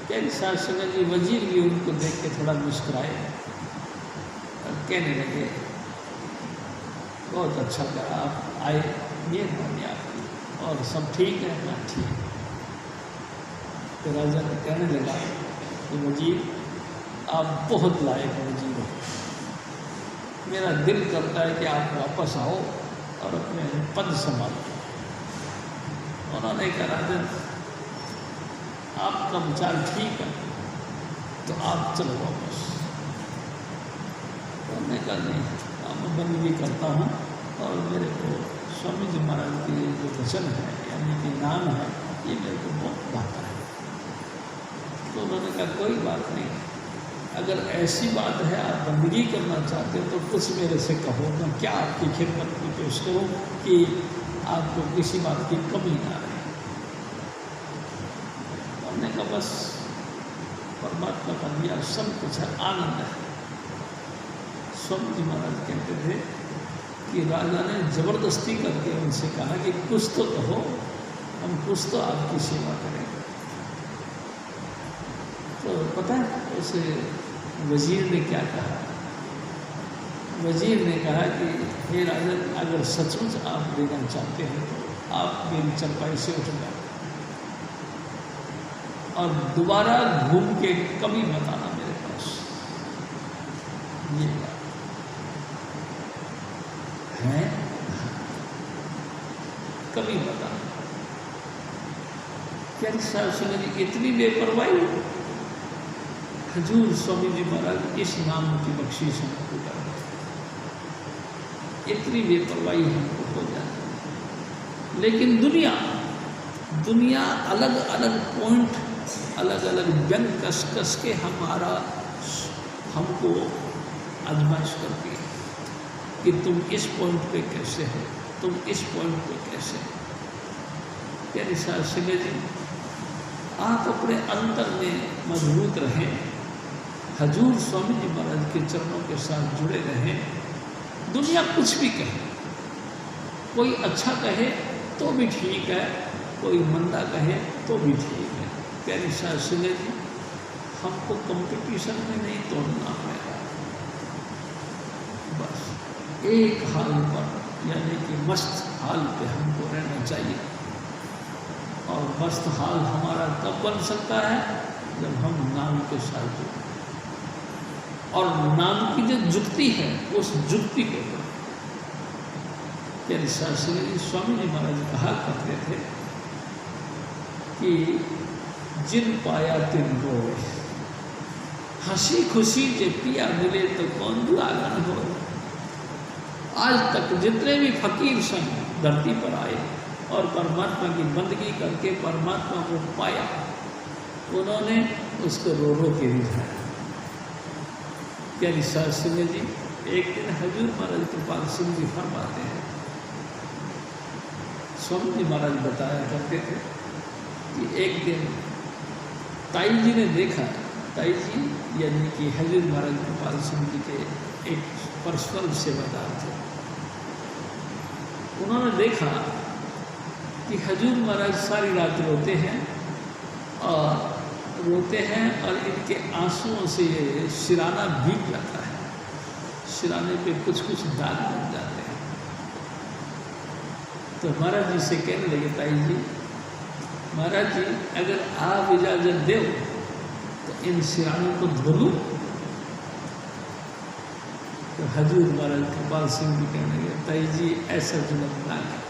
प्यारी साध संगत जी वजीर भी उनको देख के थोड़ा मुस्कुराए और कहने लगे बहुत अच्छा लगा आप आए, मेहरबानी आपकी, और सब ठीक है ना? ठीक। तो राजा ने कहने लगा कि वजीर आप बहुत लायक वजीर हो, मेरा दिल करता है कि आप वापस आओ और अपने पद संभालो। उन्होंने कहा राजन आपका विचार ठीक है तो आप चलो वापस। उन्होंने कहा नहीं, अब मैं बंदगी करता हूँ और मेरे को स्वामी जी महाराज के जो वचन है यानी कि नाम है ये मेरे को बहुत भाता है। तो उन्होंने कहा कोई बात नहीं, अगर ऐसी बात है आप बंदगी करना चाहते हो तो कुछ मेरे से कहो, मैं क्या आपकी खिदमत की पेश करूँ कि आपको किसी बात की कमी ना रहे। हमने कहा बस परमात्मा का दिया सब कुछ है, आनंद है। स्वामी जी महाराज कहते थे कि राजा ने जबरदस्ती करके उनसे कहा कि कुछ तो कहो, हम कुछ तो आपकी सेवा करेंगे। तो पता है उसे वजीर ने क्या कहा? वजीर ने कहा कि हे राजन, अगर सचमुच आप लेना चाहते हैं तो आप मेरी चरपाई से उठ जाओ और दोबारा घूम के कभी मत आना मेरे पास। ये है कभी मत आना। क्या साहब इतनी बेपरवाही? हजूर स्वामी जी महाराज इस नाम की बख्शीश हमको कर, इतनी बेपरवाही हमको हो जाए। लेकिन दुनिया अलग अलग पॉइंट, अलग अलग व्यंग कस कस के हमको आजमाइश करती है कि तुम इस पॉइंट पे कैसे हो, तुम इस पॉइंट पे कैसे हो। प्यारी साध संगत जी आप अपने अंतर में मजबूत रहें, हजूर स्वामी जी महाराज के चरणों के साथ जुड़े रहें। दुनिया कुछ भी कहे, कोई अच्छा कहे तो भी ठीक है, कोई मंदा कहे तो भी ठीक है। प्यारी साध संगत जी हमको कंपटीशन में नहीं तोड़ना है, बस एक हाल पर यानी कि मस्त हाल पे हमको रहना चाहिए। और मस्त हाल हमारा तब बन सकता है जब हम नाम के साथ जुड़ें और नाम की जो जुक्ति है उस जुक्ति को करें। प्यारी साध संगत जी स्वामी जी महाराज कहा करते थे कि जिन पाया तिन रोए, हंसी खुशी जे पिया मिले तो कौन दुआगन हो। आज तक जितने भी फकीर संग धरती पर आए और परमात्मा की बंदगी करके परमात्मा को पाया, उन्होंने उसको रो रो के रिझाया। प्यारी साध संगत जी एक दिन हजूर महाराज कृपाल सिंह जी फरमाते हैं, स्वामी जी महाराज बताया करते थे कि एक दिन ताई जी ने देखा, ताई जी यानी कि हजूर महाराज कृपाल सिंह जी के एक पर्सनल सेवादार थे, उन्होंने देखा कि हजूर महाराज सारी रात रोते हैं और इनके आंसुओं से ये सिराना भीग जाता है, सिराने पे कुछ कुछ दाग बन जाते हैं। तो महाराज जी से कहने लगे, ताई जी महाराज जी अगर आप इजाज़त दो तो इन सिरानों को धो लूं? तो हजूर महाराज कृपाल सिंह जी कहने लगे, ताई जी ऐसा जुल्म ना करें,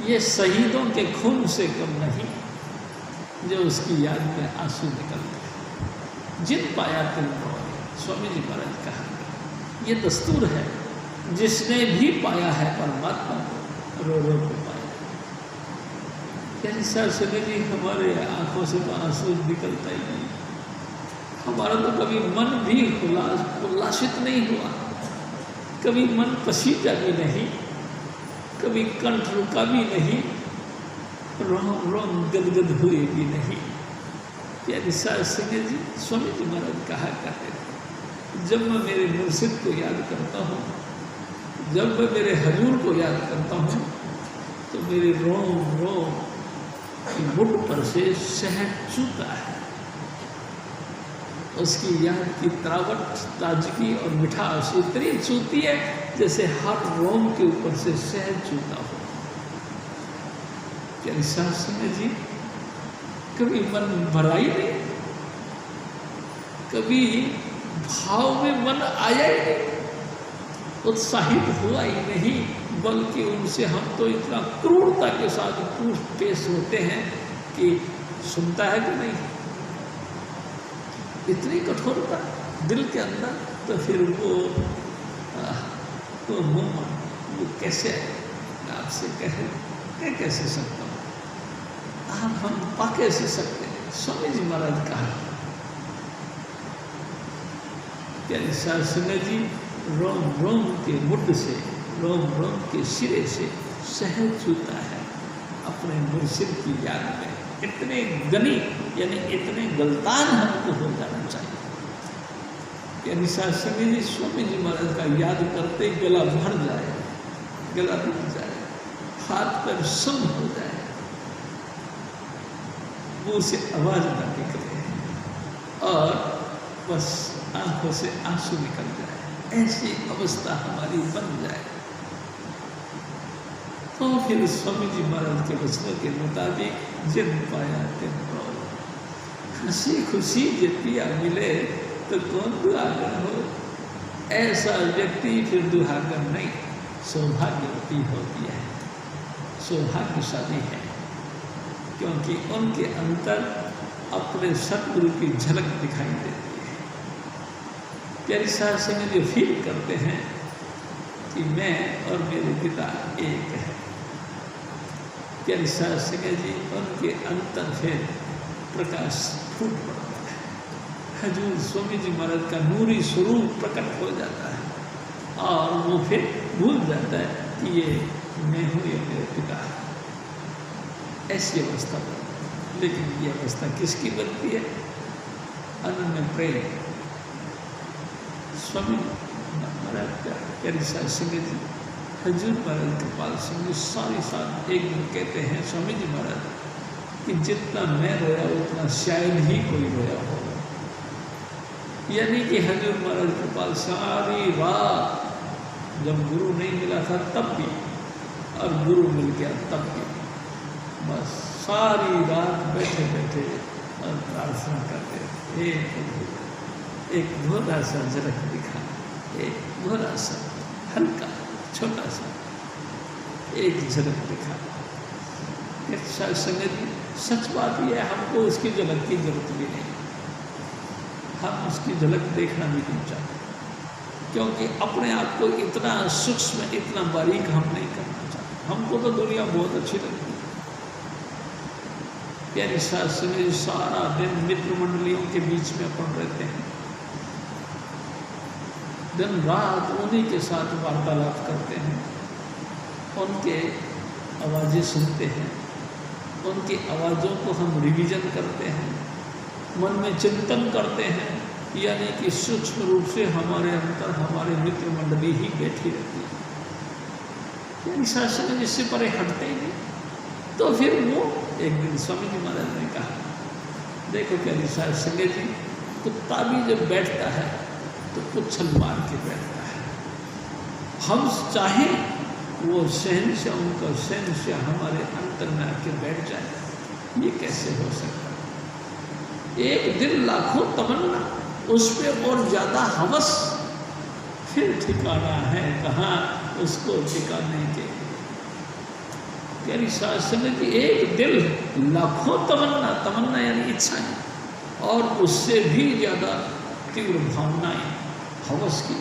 ये शहीदों के खून से कम नहीं जो उसकी याद में आंसू निकलते हैं। जिन पाया तिन रोए, स्वामी जी महाराज कहा, ये दस्तूर है, जिसने भी पाया है परमात्मा को रो रो के पाया। कैसा सुने जी, हमारे आंखों से तो आंसू निकलता ही नहीं, हमारा तो कभी मन भी उल्लासित नहीं हुआ, कभी मन पसीजा भी नहीं, कभी कंठ रुका भी नहीं, रोम गदगद हुए भी नहीं। प्यारी सास सिंह जी, स्वामी जी महाराज कहा करते थे, जब मैं मेरे मुर्शिद को याद करता हूँ, जब मैं मेरे हजूर को याद करता हूँ, तो मेरे रोम रोम की मुठ पर से शहद चूता है। उसकी याद की तरावट, ताजगी और मिठास इतनी चूती है जैसे हर रोम के ऊपर से शहद चूता हो। क्या सास सिंह जी, कभी मन भरा ही नहीं, कभी भाव में मन आया ही नहीं, उत्साहित हुआ ही नहीं, बल्कि उनसे हम तो इतना क्रूरता के साथ पूछ पेश होते हैं कि सुनता है कि नहीं, इतनी कठोरता दिल के अंदर। तो फिर वो मुँह वो कैसे आपसे कह कैसे सकता हूँ, आप हम पा कैसे सकते हैं। स्वामी जी महाराज कहा, प्यारी सास सिंह जी, रोम रोम के मुठ से, रोम रोम के सिरे से शहद चूता है अपने मुर्शिद की याद में। इतने गनी यानी इतने गलतान हमको हो जाना चाहिए। यानी सास सिंह जी, स्वामी जी महाराज का याद करते गला भर जाए, गला रुक जाए, हाथ पैर सुन हो जाए, मुँह से आवाज ना निकले और बस आंखों से आंसू निकल जाए, ऐसी अवस्था हमारी बन जाए। तो फिर स्वामी जी महाराज के वचनों के मुताबिक जिन पाया तिन रोए, हंसी खुशी जे पिया मिले तो कौन दुहागन हो। ऐसा व्यक्ति फिर दुहागन नहीं, सौभाग्यवती होती है, सौभाग्यशाली है, क्योंकि उनके अंतर अपने सतगुरु की झलक दिखाई देती है। प्यारी सास सिंह जो फील करते हैं कि मैं और मेरे पिता एक है। प्यारी सास सिंह जी, उनके अंतर फिर प्रकाश फूट पड़ता है, हजूर स्वामी जी महाराज का नूरी स्वरूप प्रकट हो जाता है और वो फिर भूल जाता है कि ये मैं हूँ, ये मेरे पिता है। ऐसी अवस्था बनती है। लेकिन ये अवस्था किसकी बनती है? अनन्य प्रेम। स्वामी महाराज प्यारी सास सिंह जी, हजूर महाराज कृपाल सिंह जी सारी साथ एक दिन कहते हैं, स्वामी जी महाराज कि जितना मैं रोया उतना शायद ही कोई रोया होगा। यानी कि हजूर महाराज कृपाल सारी रात, जब गुरु नहीं मिला था तब भी और गुरु मिल गया तब भी, बस सारी रात बैठे बैठे और प्रार्थना करते, एक भोला सा झलक दिखा, एक भोला सा हल्का छोटा सा एक झलक दिखा। संगत सच बात यह है, हमको उसकी झलक की जरूरत भी नहीं, हम उसकी झलक देखना भी नहीं चाहते, क्योंकि अपने आप को इतना सूक्ष्म, इतना बारीक हम नहीं करना चाहते। हमको तो दुनिया बहुत अच्छी लगती है। प्यारी सास में सारा दिन मित्र मंडलियों के बीच में अपन रहते हैं, दिन रात उन्हीं के साथ वार्तालाप करते हैं, उनके आवाज़ें सुनते हैं, उनकी आवाज़ों को हम रिवीजन करते हैं, मन में चिंतन करते हैं, यानी कि सूक्ष्म रूप से हमारे अंदर हमारे मित्र मंडली ही बैठी रहती है, यानी शासन जिससे परे हटते ही नहीं। तो फिर वो एक दिन स्वामी जी महाराज ने कहा, देखो क्या साहब संगे जी, कुत्ता भी जब बैठता है तो उछल मार के बैठता है, हम चाहें वो शहनशाह, उनका शहनशाह हमारे अंतर में आके बैठ जाए, ये कैसे हो सकता? एक दिन लाखों तमन्ना, उस पर और ज़्यादा हवस, फिर ठिकाना है कहाँ उसको ठिकाने के? प्यारी शासन की एक दिल लाखों तमन्ना, तमन्ना यानी इच्छाएं, और उससे भी ज़्यादा तीव्र भावनाएं, हवस की,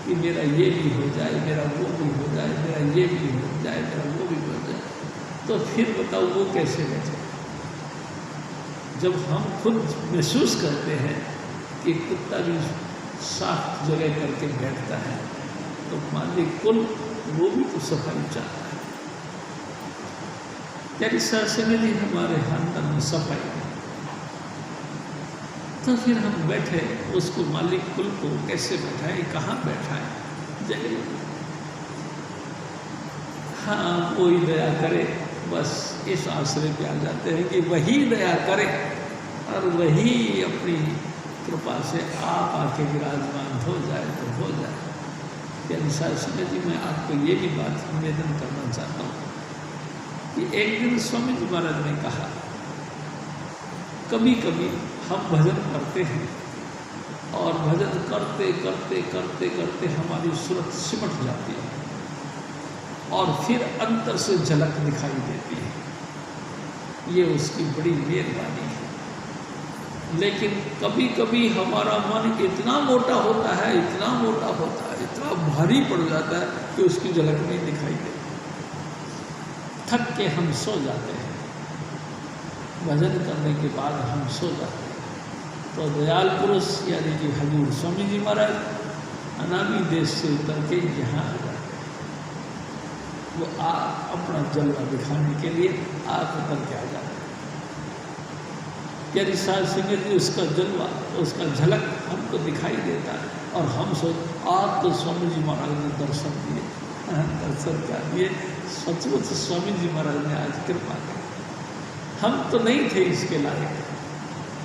कि मेरा ये भी हो जाए, मेरा वो भी हो जाए, मेरा ये भी हो जाए, मेरा वो भी हो जाए। तो फिर बताओ वो कैसे बैठे? जब हम खुद महसूस करते हैं कि कुत्ता भी साफ जगह करके बैठता है, तो मालिक कुल वो भी तो सफाई चाहता है। यानी शासन जी हमारे अंदर में सफाई है, तो फिर हम बैठे, उसको मालिक कुल को कैसे बैठाए, कहाँ बैठाए? जगह हाँ कोई दया करे, बस इस आश्रय पे आ जाते हैं कि वही दया करे और वही अपनी कृपा से आप आके विराजमान हो जाए तो हो जाए। यानी शासन जी मैं आपको ये भी बात निवेदन करना चाहता हूँ कि एक दिन स्वामी जी महाराज ने कहा, कभी कभी हम भजन करते हैं और भजन करते करते करते करते हमारी सूरत सिमट जाती है और फिर अंतर से झलक दिखाई देती है, ये उसकी बड़ी मेहरबानी है। लेकिन कभी कभी हमारा मन इतना मोटा होता है, इतना मोटा होता है, इतना भारी पड़ जाता है कि उसकी झलक नहीं दिखाई देती, थक के हम सो जाते हैं, भजन करने के बाद हम सो जाते हैं। तो दयाल पुरुष यानी कि हजूर स्वामी जी महाराज अनामी देश से उतर के यहाँ आ जाते हैं, वो अपना जलवा दिखाने के लिए आप उतर के आ जाते हैं। यानी साध संगत जी उसका जलवा, उसका झलक हमको दिखाई देता है और हम सोच आप तो स्वामी जी महाराज ने दर्शन दिए, दर्शन क्या दिए, सचमुच स्वामी जी महाराज ने आज कृपा की। हम तो नहीं थे इसके लायक,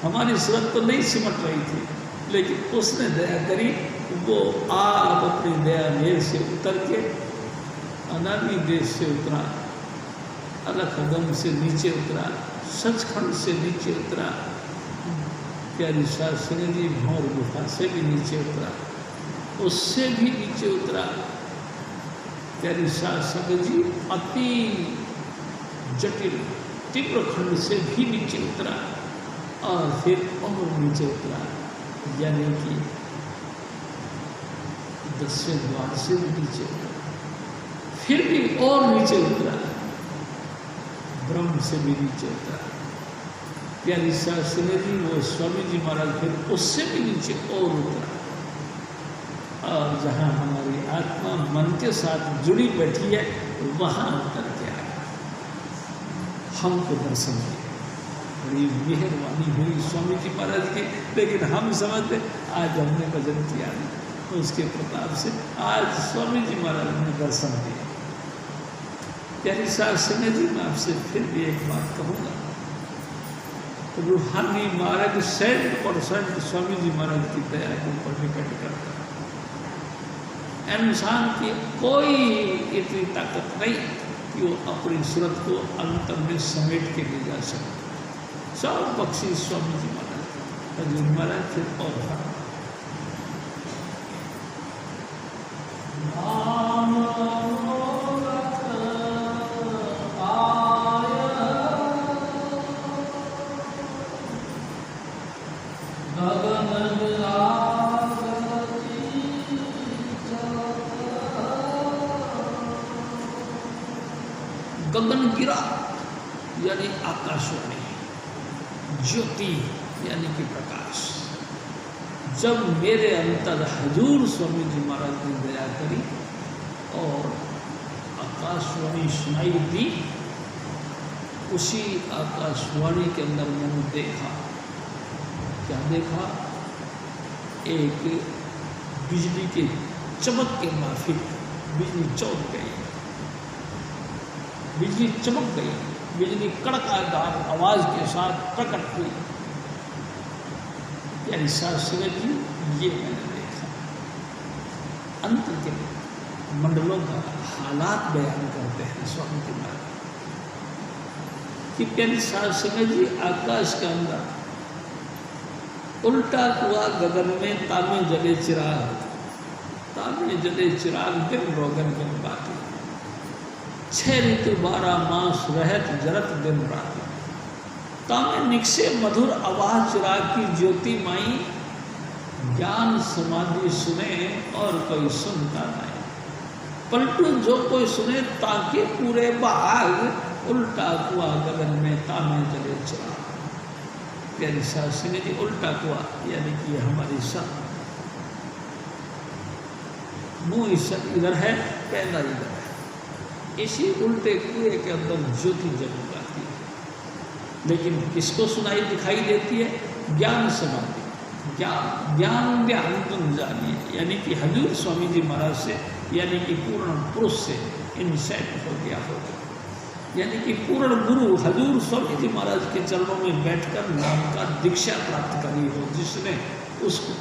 हमारी सूरत तो नहीं सिमट रही थी, लेकिन उसने दया करी, वो आप अपनी दया मेल से उतर के अनामी देश से उतरा, अलखदम से नीचे उतरा, सचखंड से नीचे उतरा, प्यारी शासन जी भौर गुफा से भी नीचे उतरा, उससे भी नीचे उतरा। प्यारी शासन जी अति जटिल तीव्र खंड से भी नीचे उतरा और फिर और नीचे उतरा, यानी कि 10वें द्वार से भी नीचे उतरा, फिर भी और नीचे उतरा, ब्रह्म से भी नीचे उतरा। प्यारी शासन जी वो स्वामी जी महाराज फिर उससे भी नीचे और उतरा, और जहाँ हमारी आत्मा मन के साथ जुड़ी बैठी है वहाँ उतर के आया, हमको दर्शन दिया। बड़ी मेहरबानी हुई स्वामी जी महाराज की, लेकिन हम समझते आज हमने भजन किया नहीं, उसके प्रताप से आज स्वामी जी महाराज ने दर्शन दिया। यानी शासन जी मैं आपसे फिर भी एक बात कहूँगा, रूहानी मार्ग 100% स्वामी जी महाराज की दया के ऊपर डिपेंड करता है। इंसान की कोई इतनी ताकत नहीं कि वो अपनी सूरत को अंतर में समेट के ले जा सके। सब बख्शी स्वामी जी महाराज, हजूर महाराज फिर और था। गगन गिरा यानी आकाशवाणी, ज्योति यानी कि प्रकाश, जब मेरे अंतर हजूर स्वामी जी महाराज ने दया करी और आकाशवाणी सुनाई दी, उसी आकाशवाणी के अंदर मैंने देखा, क्या देखा? एक बिजली के चमक के माफिक बिजली चौंक गई, बिजली चमक गई, बिजली कड़कादार आवाज के साथ प्रकट हुई। यानी शास्त्री जी, ये मैंने देखा। अंतर के मंडलों का हालात बयान करते हैं स्वामी जी महाराज कि प्यारी शास्त्री जी, आकाश के अंदर उल्टा हुआ गगन में तामे जले चिराग, तामे जले चिराग दिन रोगन दिन बाती, 6 ऋतु 12 मास रहत जरत दिन रात, तामे निकसे मधुर आवाज चिराग की ज्योति माई, ज्ञान समाधि सुने और कोई सुनता नहीं, पलटू जो कोई सुने ताके पूरे बाग, उल्टा हुआ गगन में तामे जले चिराग। प्यारी शास्त्री जी, उल्टा कुआ यानी कि हमारी सर, मुंह इधर है, पैदा इधर है, इसी उल्टे कुएं के अंदर ज्योति जरूर आती है, लेकिन किसको सुनाई दिखाई देती है? ज्ञान समाधि, ज्ञान ज्ञान ज्ञान तुम जानिए, यानी कि हजूर स्वामी जी महाराज से, यानी कि पूर्ण पुरुष से इनसेट हो गया होगा, यानी कि पूर्ण गुरु हजूर स्वामी जी महाराज के चरणों में बैठकर नाम का दीक्षा प्राप्त करी हो, जिसने उसको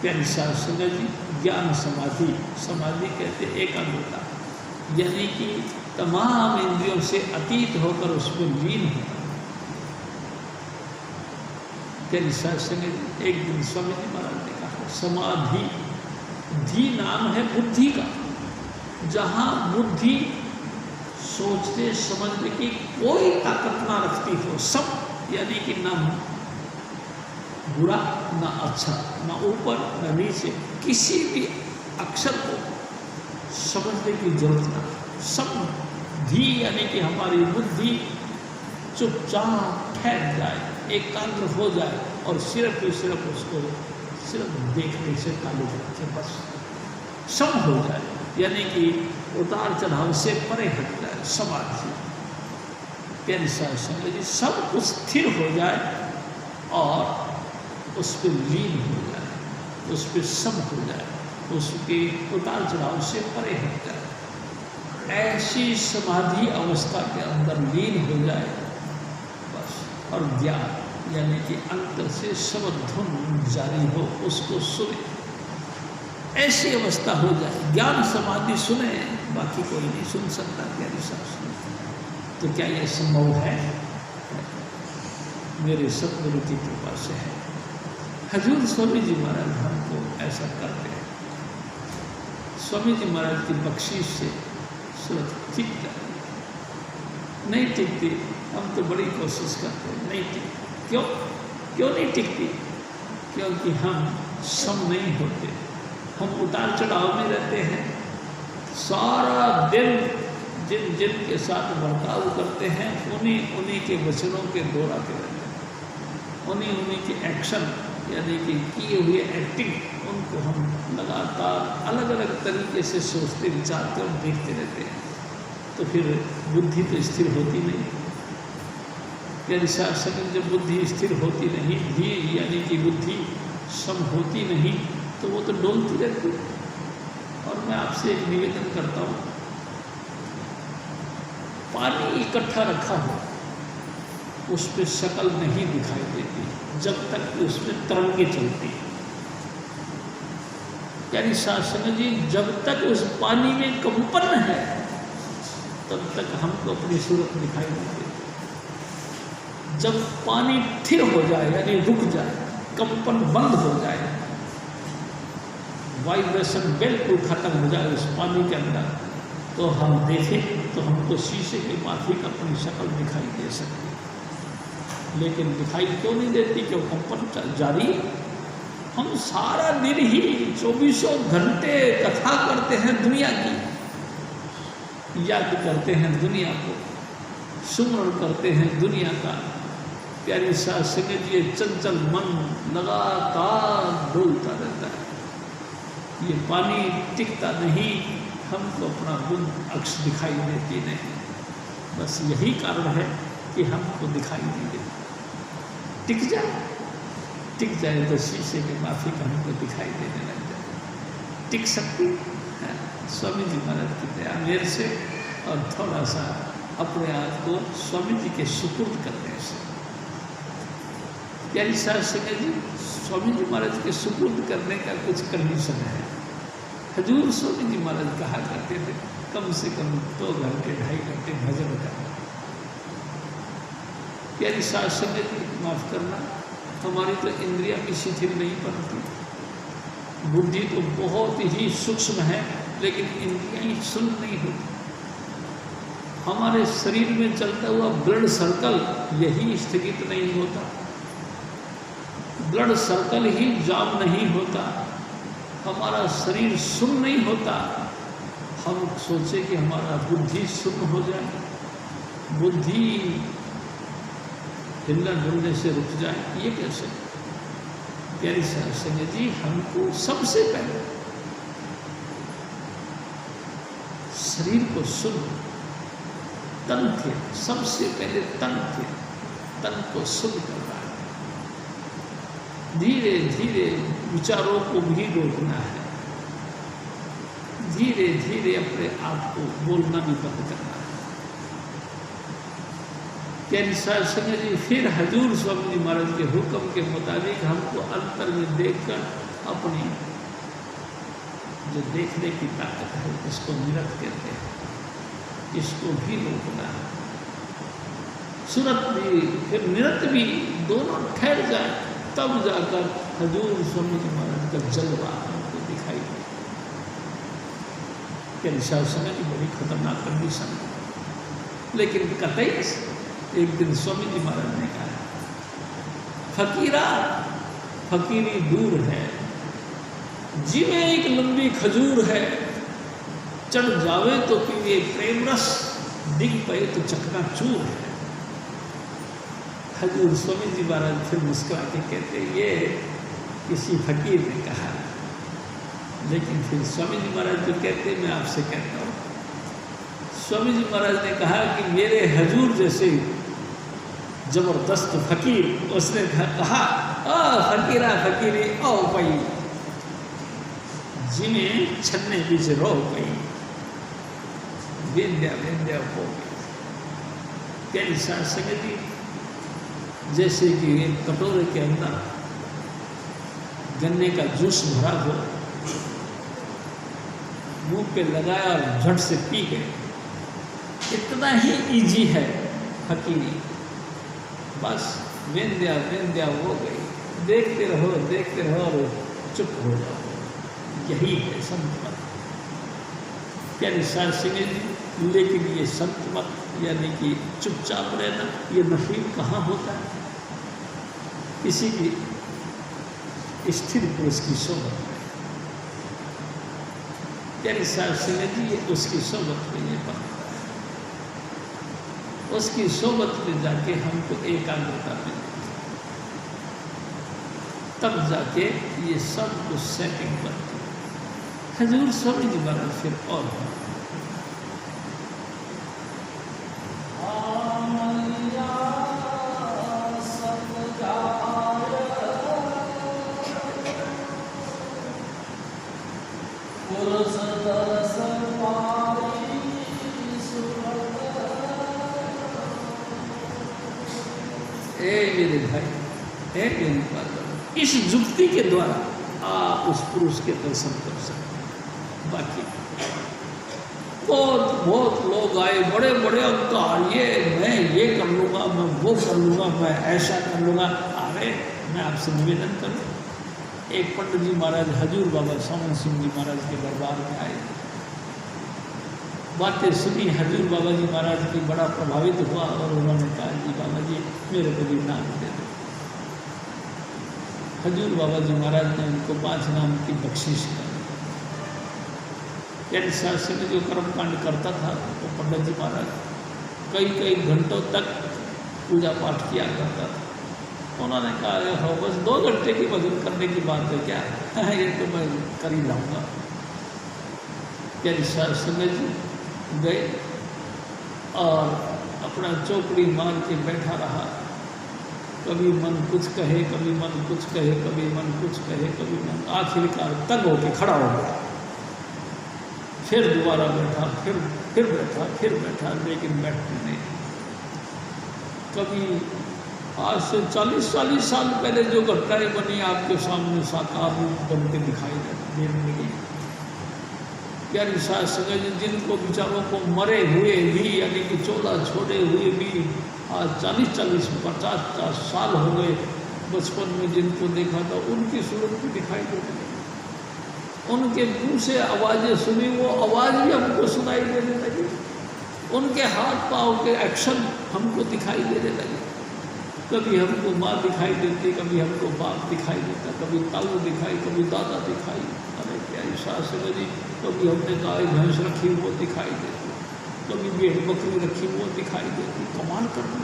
प्यारी शास्त्री जी ज्ञान समाधि, समाधि कहते एकाग्रता, यानी कि तमाम इंद्रियों से अतीत होकर उसमें लीन होता। प्यारी शास्त्री जी, एक दिन स्वामी जी महाराज ने कहा समाधि, धी नाम है बुद्धि का, जहाँ बुद्धि सोचने समझने की कोई ताकत ना रखती हो, सब यानी कि ना बुरा ना अच्छा, ना ऊपर ना नीचे, किसी भी अक्षर को समझने की जरूरत ना, सब धी यानी कि हमारी बुद्धि चुपचाप ठहर जाए, एकाग्र हो जाए और सिर्फ उसको सिर्फ देखने से ताल्लुक रखे, बस सम हो जाए, यानी कि उतार चढ़ाव से परे हट जाए, समाधि। प्यारी शास्त्री जी, सब कुछ स्थिर हो जाए और उस पर लीन हो जाए, उस पर सम हो जाए, उसके उतार चढ़ाव से परे हट जाए, ऐसी समाधि अवस्था के अंदर लीन हो जाए बस। और ज्ञान यानी कि अंतर से सब धुन जारी हो, उसको सुने, ऐसी अवस्था हो जाए, ज्ञान समाधि सुने, बाकी कोई नहीं सुन सकता। प्यारी शास्त्री, तो क्या यह संभव है? मेरे सतगुरु की कृपा से है। हजूर स्वामी जी महाराज हमको ऐसा करते हैं, स्वामी जी महाराज की बख्शीश से सूरत टिक जाती, नहीं टिकती, हम तो बड़ी कोशिश करते हैं, नहीं टिकती। क्यों नहीं टिकती? क्योंकि हम सम नहीं होते, हम उतार चढ़ाव में रहते हैं, सारा दिन जिन के साथ बर्ताव करते हैं उन्हीं के वचनों के दोहराते रहते हैं, उन्हीं के एक्शन यानी कि किए हुए एक्टिंग, उनको हम लगातार अलग अलग तरीके से सोचते विचारते और देखते रहते हैं, तो फिर बुद्धि तो स्थिर होती नहीं। यदि शासन जब बुद्धि स्थिर होती नहीं, धी यानी कि बुद्धि सम होती नहीं, तो वो तो डोलती रहती। और मैं आपसे एक निवेदन करता हूँ, पानी इकट्ठा रखा हो, उस पर शक्ल नहीं दिखाई देती जब तक कि उसमें तरंगे चलती। यानी शासन जी, जब तक उस पानी में कंपन है तब तक हमको अपनी सूरत दिखाई नहीं देती। जब पानी स्थिर हो जाए यानी रुक जाए, कंपन बंद हो जाए, वाइब्रेशन बिल्कुल खत्म हो जाए उस पानी के अंदर, तो हम देखें तो हमको शीशे के माफिक अपनी शक्ल दिखाई दे सकती है। लेकिन दिखाई क्यों नहीं देती? क्यों कंपन जारी। हम सारा दिन ही 24 घंटे कथा करते हैं दुनिया की, याद करते हैं दुनिया को, सुमरण करते हैं दुनिया का, प्यारी साध संगत जी, ये चंचल मन लगातार डोलता रहता है, ये पानी टिकता नहीं, हमको अपना बुद्ध अक्ष दिखाई देती नहीं। बस यही कारण है कि हमको दिखाई नहीं देता। टिक जाए तो शीशे के माफी का हमको दिखाई देने लग जाए। टिक सकती है स्वामी जी महाराज की दया मेरे से, और थोड़ा सा अपने आप को स्वामी जी के सुपुर्द करने से। प्यारी साध संगत जी, स्वामी जी महाराज के सुपुर्द करने का कुछ कंडीशन है। हजूर स्वामी जी महाराज कहा करते थे कम से कम 2 घंटे 2.5 घंटे भजन करना। प्यारी साध संगत जी, माफ करना, हमारी तो इंद्रियां भी शिथिल नहीं बनती, बुद्धि तो बहुत ही सूक्ष्म है, लेकिन इंद्रियां ही सुन्न नहीं होती। हमारे शरीर में चलता हुआ ब्लड सर्कल यही स्थगित नहीं होता, ब्लड सर्कल ही जाम नहीं होता, हमारा शरीर सुन्न नहीं होता। हम सोचे कि हमारा बुद्धि सुन्न हो जाए, बुद्धि हिलना डुलने से रुक जाए, ये कैसे? प्यारी साध संगत जी, हमको सबसे पहले शरीर को सुन्न, तन थे, सबसे पहले तन थे, तन को सुन्न करना है। धीरे धीरे विचारों को भी रोकना है, धीरे धीरे अपने आप को बोलना भी बंद करना है। प्यारी साध संगत जी, फिर हजूर स्वामी जी महाराज के हुक्म के मुताबिक हमको अंतर में देखकर अपनी जो देखने की ताकत है इसको निरत कहते हैं, इसको भी रोकना है। सुरत भी फिर निरत भी दोनों ठहर जाए, तब जाकर हजूर स्वामी जी महाराज का जलवा हमको दिखाई दे। प्यारी साध संगत जी, बड़ी खतरनाक कंडीशन है, लेकिन कतई एक दिन स्वामी जी महाराज ने कहा, फकीरा फकीरी दूर है, जी में एक लंबी खजूर है, चढ़ जावे तो पीवे प्रेम रस, दिख पे तो चकनाचूर है। हजूर स्वामी जी महाराज फिर मुस्कुरा के कहते, ये किसी फकीर ने कहा, लेकिन फिर स्वामी जी महाराज जो कहते, मैं आपसे कहता हूँ, स्वामी जी महाराज ने कहा कि मेरे हजूर जैसे जबरदस्त फकीर, उसने कहा, फकीरा फकीरी ओ पई, जिन्हें छन्ने बीच रो गई, विंध्या विंध्या हो गई। प्यारी साध संगत जी, जैसे कि एक कटोरे के अंदर गन्ने का जूस भरा हो, मुंह पे लगाया और झट से पी गए, इतना ही इजी है फकीरी। बस विंध्या विंध्या हो गई, देखते रहो और चुप हो जाओ, यही है संत मत। प्यारी साध संगत जी, लेकिन ये संत मत यानी कि चुपचाप रहना, ये नसीब कहाँ होता है? किसी की स्थिर पुरुष की सोबत में। प्यारी साध संगत जी, ये उसकी सोबत में ये बनता है, उसकी सोबत में जाके हमको एकाग्रता मिलती है, तब जाके ये सब कुछ सेटिंग बनती है। हजूर स्वामी जी महाराज फिर और मेरे भाई, मेरी बात, इस जुक्ति के द्वारा आप उस पुरुष के दर्शन कर सकते हैं। बाकी बहुत लोग आए, बड़े बड़े अंकार, मैं ये कर लूँगा, मैं वो कर लूँगा, मैं ऐसा कर लूँगा। अरे मैं आपसे निवेदन करूँ, एक पंडित जी महाराज हजूर बाबा सामन सिंह जी महाराज के दरबार में आए, बातें सुनी, हजूर बाबा जी महाराज की बड़ा प्रभावित हुआ और उन्होंने कहा, जी बाबा जी मेरे को भी नाम दे दो। हजूर बाबा जी महाराज ने उनको 5 नाम की बख्शिश कर। यानी शास्त्र में जो कर्मकांड करता था वो पंडित जी महाराज कई घंटों तक पूजा पाठ किया करता था। उन्होंने कहा हो बस 2 घंटे की भजन करने की बात है क्या? ये तो मैं कर ही लाऊंगा। प्यारी साध संगत जी गए और अपना चौकड़ी मार के बैठा रहा। कभी मन कुछ कहे, कभी मन कुछ कहे, कभी मन कुछ कहे, कभी मन, आखिरकार तंग होके खड़ा हो गया। फिर दोबारा बैठा, फिर बैठा, फिर बैठा, लेकिन बैठने नहीं। कभी आज से 40 साल पहले जो घटनाएं बनी आपके सामने साकार रूप बन के दिखाई देने लगी। प्यारी साध संगत जी, जिनको विचारों को मरे हुए भी यानी कि 14 छोड़े हुए भी आज 40, 50 साल हो गए, बचपन में जिनको देखा था उनकी सूरत भी दिखाई देने लगी। उनके मुंह से आवाज़ें सुनी, वो आवाज़ भी हमको सुनाई देने लगी। उनके हाथ पाँव के एक्शन हमको दिखाई देने लगे। कभी हमको माँ दिखाई देती, कभी हमको बाप दिखाई देता, कभी ताऊ दिखाई, कभी दादा दिखाई। अरे प्यारी सास जी, कभी हमने गाय भैंस रखी वो दिखाई देती, कभी भेड़ बकरी रखी वो दिखाई देती। कमाल कर दी।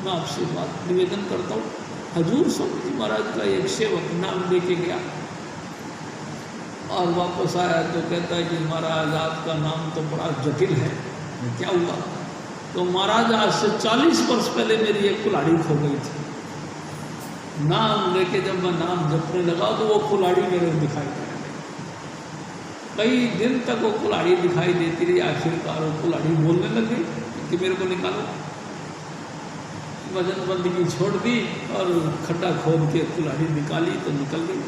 मैं आपसे बात निवेदन करता हूँ, हजूर स्वामी जी महाराज का एक सेवक नाम लेके गया और वापस आया तो कहता है कि महाराज आपका नाम तो बड़ा जटिल है। क्या हुआ? तो महाराज आज से 40 वर्ष पहले मेरी एक कुल्हाड़ी खो गई थी। नाम लेके जब मैं नाम जपने लगा तो वो कुल्हाड़ी मेरे को दिखाई देने लगी। कई दिन तक वो कुल्हाड़ी दिखाई देती रही। आखिरकार वो कुल्हाड़ी बोलने लग गई कि मेरे को निकालो। वजन बंदगी छोड़ दी और खड्डा खोद के कुल्हाड़ी निकाली तो निकल गई।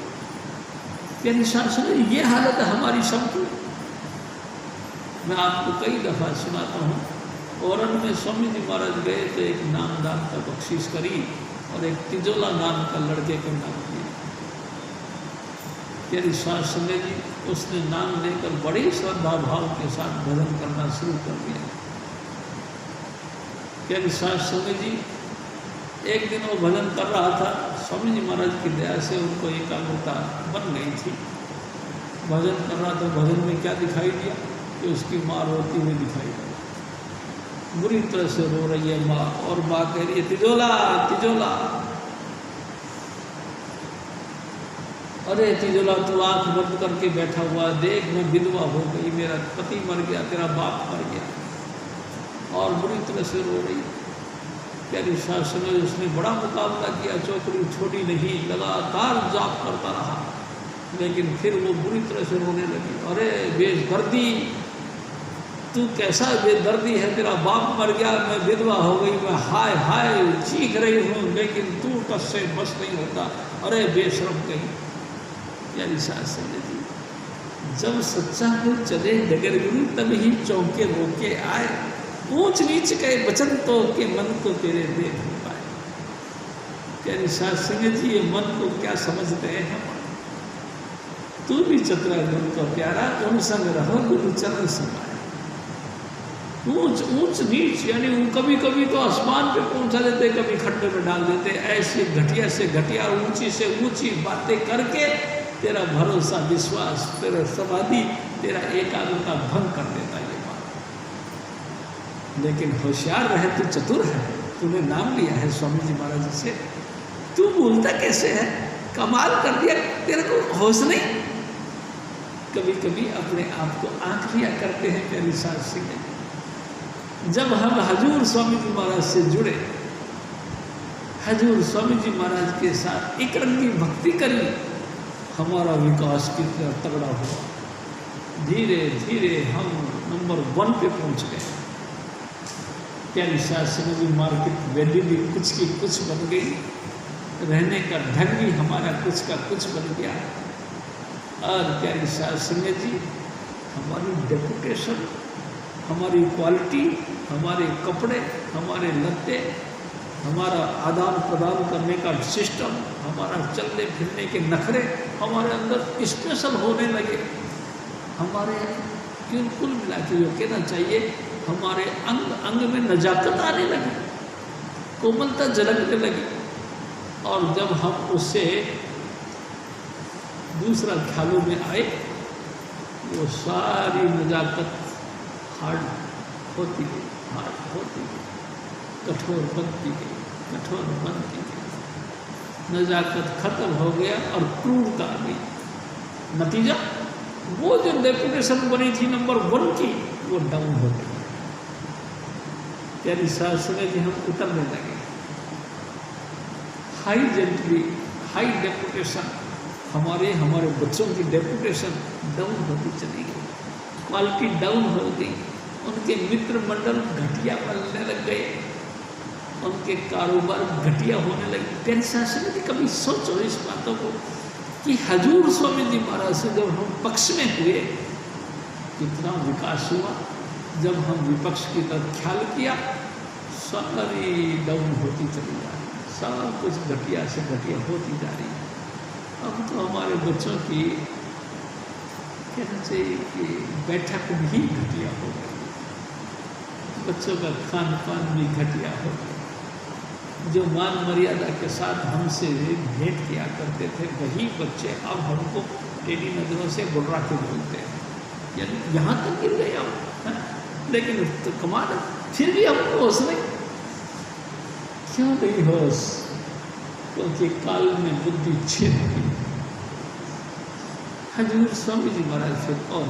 यानी शासन ये हालत है हमारी सबकी। मैं आपको कई दफ़ा सुनाता हूँ। औरन में स्वामी जी महाराज गए तो एक नामदान का बख्शीश करी और एक तिजोला नाम का लड़के को नाम दिया। प्यारी साध संगत जी, उसने नाम लेकर बड़ी श्रद्धा भाव के साथ भजन करना शुरू कर दिया। प्यारी साध संगत जी, एक दिन वो भजन कर रहा था। स्वामी जी महाराज की दया से उनको एकाग्रता बन गई थी। भजन कर रहा था, भजन में क्या दिखाई दिया कि उसकी माँ रोती हुई दिखाई दी। बुरी तरह से रो रही है माँ, और माँ कह रही है तिजोला तिजोला। अरे तिजोला तू आँख बंद करके बैठा हुआ, देख मैं विधवा हो गई, मेरा पति मर गया, तेरा बाप मर गया। और बुरी तरह से रो रही। प्यारी सास ने उसने बड़ा मुकाबला किया, चौकड़ी छोड़ी नहीं, लगातार जाप करता रहा, लेकिन फिर वो बुरी तरह से रोने लगी। अरे बेदर्दी, तू कैसा बेदर्दी है, तेरा बाप मर गया, मैं विधवा हो गई, मैं हाय हाय चीख रही हूँ, लेकिन तू टस से बस नहीं होता। अरे बेशरम कहीं। यानी सास संगत जी, जब सच्चा को चले डगर गुरु तब ही चौके रोके आए। ऊंच नीच के वचन तो के मन को तेरे देख पाए। यानी सास संगत जी, ये मन को क्या समझते हैं हम? तू भी चतुरा गुरु का प्यारा, उन संग रहो गुरु चरण समाए। ऊंच ऊंच नीच यानी कभी कभी तो आसमान पे पहुंचा देते, कभी खड्डे में डाल देते। ऐसी घटिया से घटिया, ऊंची से ऊंची बातें करके तेरा भरोसा, विश्वास, तेरा समाधि, तेरा एकाग्रता भंग कर देता है ये बात। लेकिन होशियार रहे, तू चतुर है, तूने नाम लिया है स्वामी जी महाराज से, तू बोलता कैसे है? कमाल कर दिया, तेरे को होश नहीं। कभी कभी अपने आप को आंख लिया करते हैं प्यारी साध संगत। जब हम हजूर स्वामी जी महाराज से जुड़े, हजूर स्वामी जी महाराज के साथ एक रंगी भक्ति करी, हमारा विकास कितना तगड़ा हुआ। धीरे धीरे हम नंबर 1 पे पहुंच गए। प्यारी साध संगत जी, मार्केट वैल्यू भी कुछ की कुछ बन गई, रहने का ढंग भी हमारा कुछ का कुछ बन गया। और प्यारी साध संगत जी, हमारी डेपुटेशन, हमारी क्वालिटी, हमारे कपड़े, हमारे लत्ते, हमारा आदान प्रदान करने का सिस्टम, हमारा चलने फिरने के नखरे हमारे अंदर स्पेशल होने लगे। हमारे कुल मिला के जो कहना चाहिए, हमारे अंग अंग में नजाकत आने लगी, कोमलता झलकने लगी। और जब हम उससे दूसरा ख्यालों में आए, वो सारी नजाकत हार्ड होती गई, हार्ड होती गई, कठोर बनती गई, कठोर बनती गई। नजाकत खत्म हो गया और क्रूरता आ गई। नतीजा वो जो रेपुटेशन बनी थी नंबर 1 की, वो डाउन हो गई। प्यारी सास संगत जी, हम उतरने लगे। हाई जेंटली हाई डेपुटेशन, हमारे बच्चों की डेपुटेशन डाउन होती चली गई, क्वालिटी डाउन हो गई। उनके मित्र मंडल घटिया बनने लग गए, उनके कारोबार घटिया होने लगे। प्यारी सास संगत जी, कभी सोचो इस बातों को कि हजूर स्वामी जी महाराज से जब हम पक्ष में हुए कितना विकास हुआ, जब हम विपक्ष की तरफ ख्याल किया सारी डाउन होती चली जा रही, सब कुछ घटिया से घटिया होती जा रही है। अब तो हमारे बच्चों की कहना चाहिए कि बैठक भी घटिया हो गई, बच्चों का खान पान भी घटिया हो गया। जो मान मर्यादा के साथ हमसे भेंट किया करते थे वही बच्चे अब हमको टेढ़ी नजरों से बुर्रा के बोलते हैं, यानी यहाँ तक गिर गए हम। लेकिन तो कमाल है, फिर भी हमको होश नहीं। क्यों नहीं होश? क्योंकि काल में बुद्धि छिप गई। हजूर स्वामी जी महाराज फिर और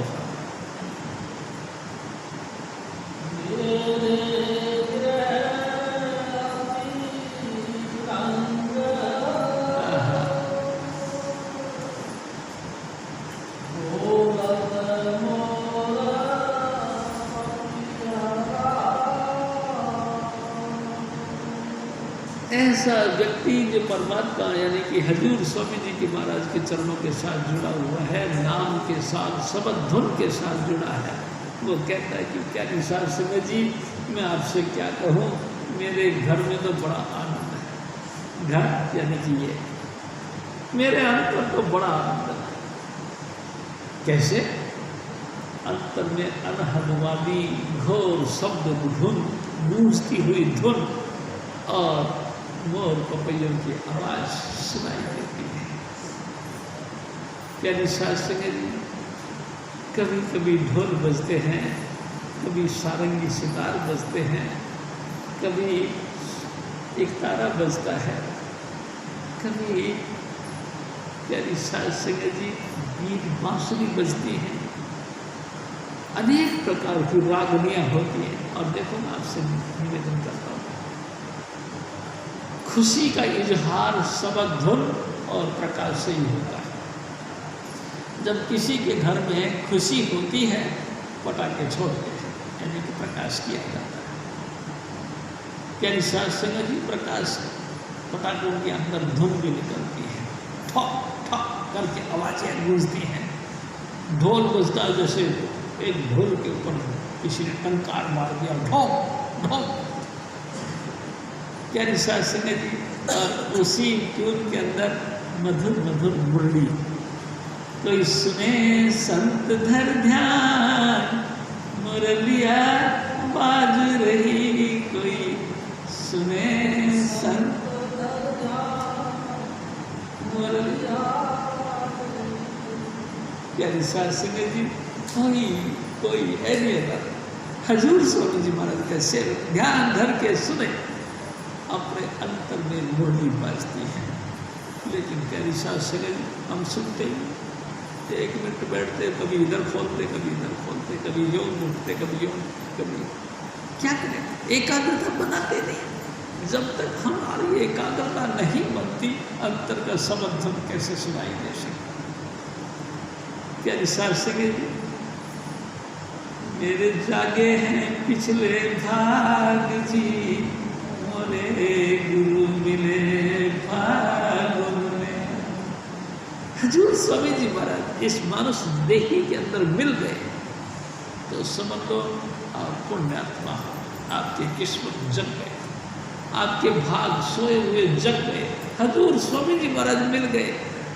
ऐसा व्यक्ति जो परमात्मा यानी कि हजूर स्वामी जी के महाराज के चरणों के साथ जुड़ा हुआ है, नाम के साथ शब्द धुन के साथ जुड़ा है, वो कहता है कि प्यारी सास संगत जी, मैं आपसे क्या कहूँ, मेरे घर में तो बड़ा आनंद है। घर यानी कि ये मेरे अंतर तो बड़ा आनंद है। कैसे? अंतर में अनहद घोर शब्द धुन, गूंजती हुई धुन और मोर पपैयों की आवाज सुनाई देती है। प्यारी सास संगत जी, कभी कभी ढोल बजते हैं, कभी सारंगी सितार बजते हैं, कभी एक तारा बजता है, कभी प्यारी सास संगत जी बीट बांसुरी बजती है, अनेक प्रकार की रागनियाँ होती हैं। और देखो, मैं आपसे निवेदन करता हूँ, खुशी का इजहार शब्द धुन और प्रकाश से ही होता है। जब किसी के घर में खुशी होती है, पटाखे छोड़ते हैं, यानी कि प्रकाश किया जाता है। प्यारी सास संगत जी, प्रकाश पटाखों के अंदर धुन भी निकलती है, ठक ठक करके आवाजें गूंजती हैं, ढोल बजता है, जैसे एक ढोल के ऊपर किसी ने टंकार मार दिया, ढोक ढोक। प्यारी सास संगत जी, और उसी ट्यून के अंदर मधुर मधुर मुरली। कोई सुने संत धर ध्यान, मुरलिया बाज रही, कोई सुने संत धर ध्यान, मुरलिया। प्यारी सास संगत जी, कोई है नहीं है। हजूर स्वामी जी महाराज कैसे ध्यान धर के सुने, अपने अंतर में मुरली बाजती है। लेकिन प्यारी सास संगत जी, हम सुनते ही 1 मिनट बैठते, कभी इधर खोलते, कभी इधर खोलते, कभी यूं उठते, कभी यूं, कभी क्या करें, एकाग्रता बनाते नहीं। जब तक हमारी एकाग्रता नहीं बनती, अंतर का समर्थन कैसे सुनाई दे सकता। प्यारी सास संगत जी, मेरे जागे हैं पिछले भाग जी, मोरे गुरु मिले फागुन में। हजूर स्वामी जी महाराज इस मानस देही के अंदर मिल गए तो समझ लो आप पुण्यात्मा, आपकी किस्मत जग गए, आपके भाग सोए हुए जग गए। हजूर स्वामी जी महाराज मिल गए,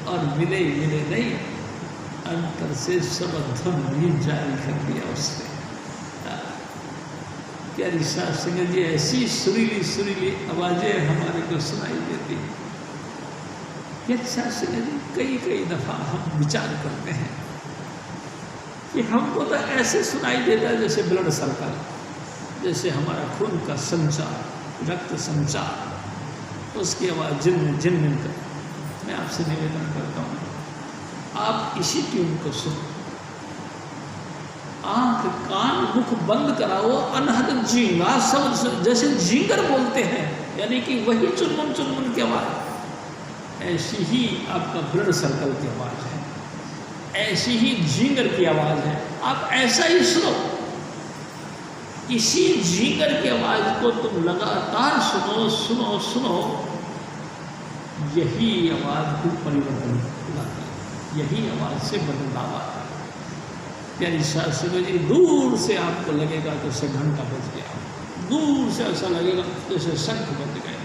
और मिले नहीं, अंतर से सबधन भी जारी कर दिया उसने। प्यारी सास संगत जी, ऐसी सुरीली सुरीली आवाजें हमारे को सुनाई देती हैं। प्यारी सास संगत जी, कई दफ़ा हम विचार करते हैं कि हमको तो ऐसे सुनाई देता है जैसे ब्लड सर्कल, जैसे हमारा खून का संचार, रक्त संचार, उसकी आवाज़ जिन मैं आपसे निवेदन करता हूँ, आप इसी ट्यून को सुनो, आंख कान मुख बंद कराओ, अनहद झींगा सब जैसे झींगर बोलते हैं, यानी कि वही चुनमुन चुनमुन की आवाज़, ऐसी ही आपका ब्लड सर्कल की आवाज़ है, ऐसी ही झींगर की आवाज़ है। आप ऐसा ही सुनो, इसी झींगर की आवाज़ को तुम लगातार सुनो सुनो सुनो, यही आवाज़ को परिवर्तन लाती है, यही आवाज़ से बदलाव आता है। प्यारी शास्त्री जी, दूर से आपको लगेगा जैसे घंटा बज गया, दूर से ऐसा लगेगा जैसे शंख बज गए,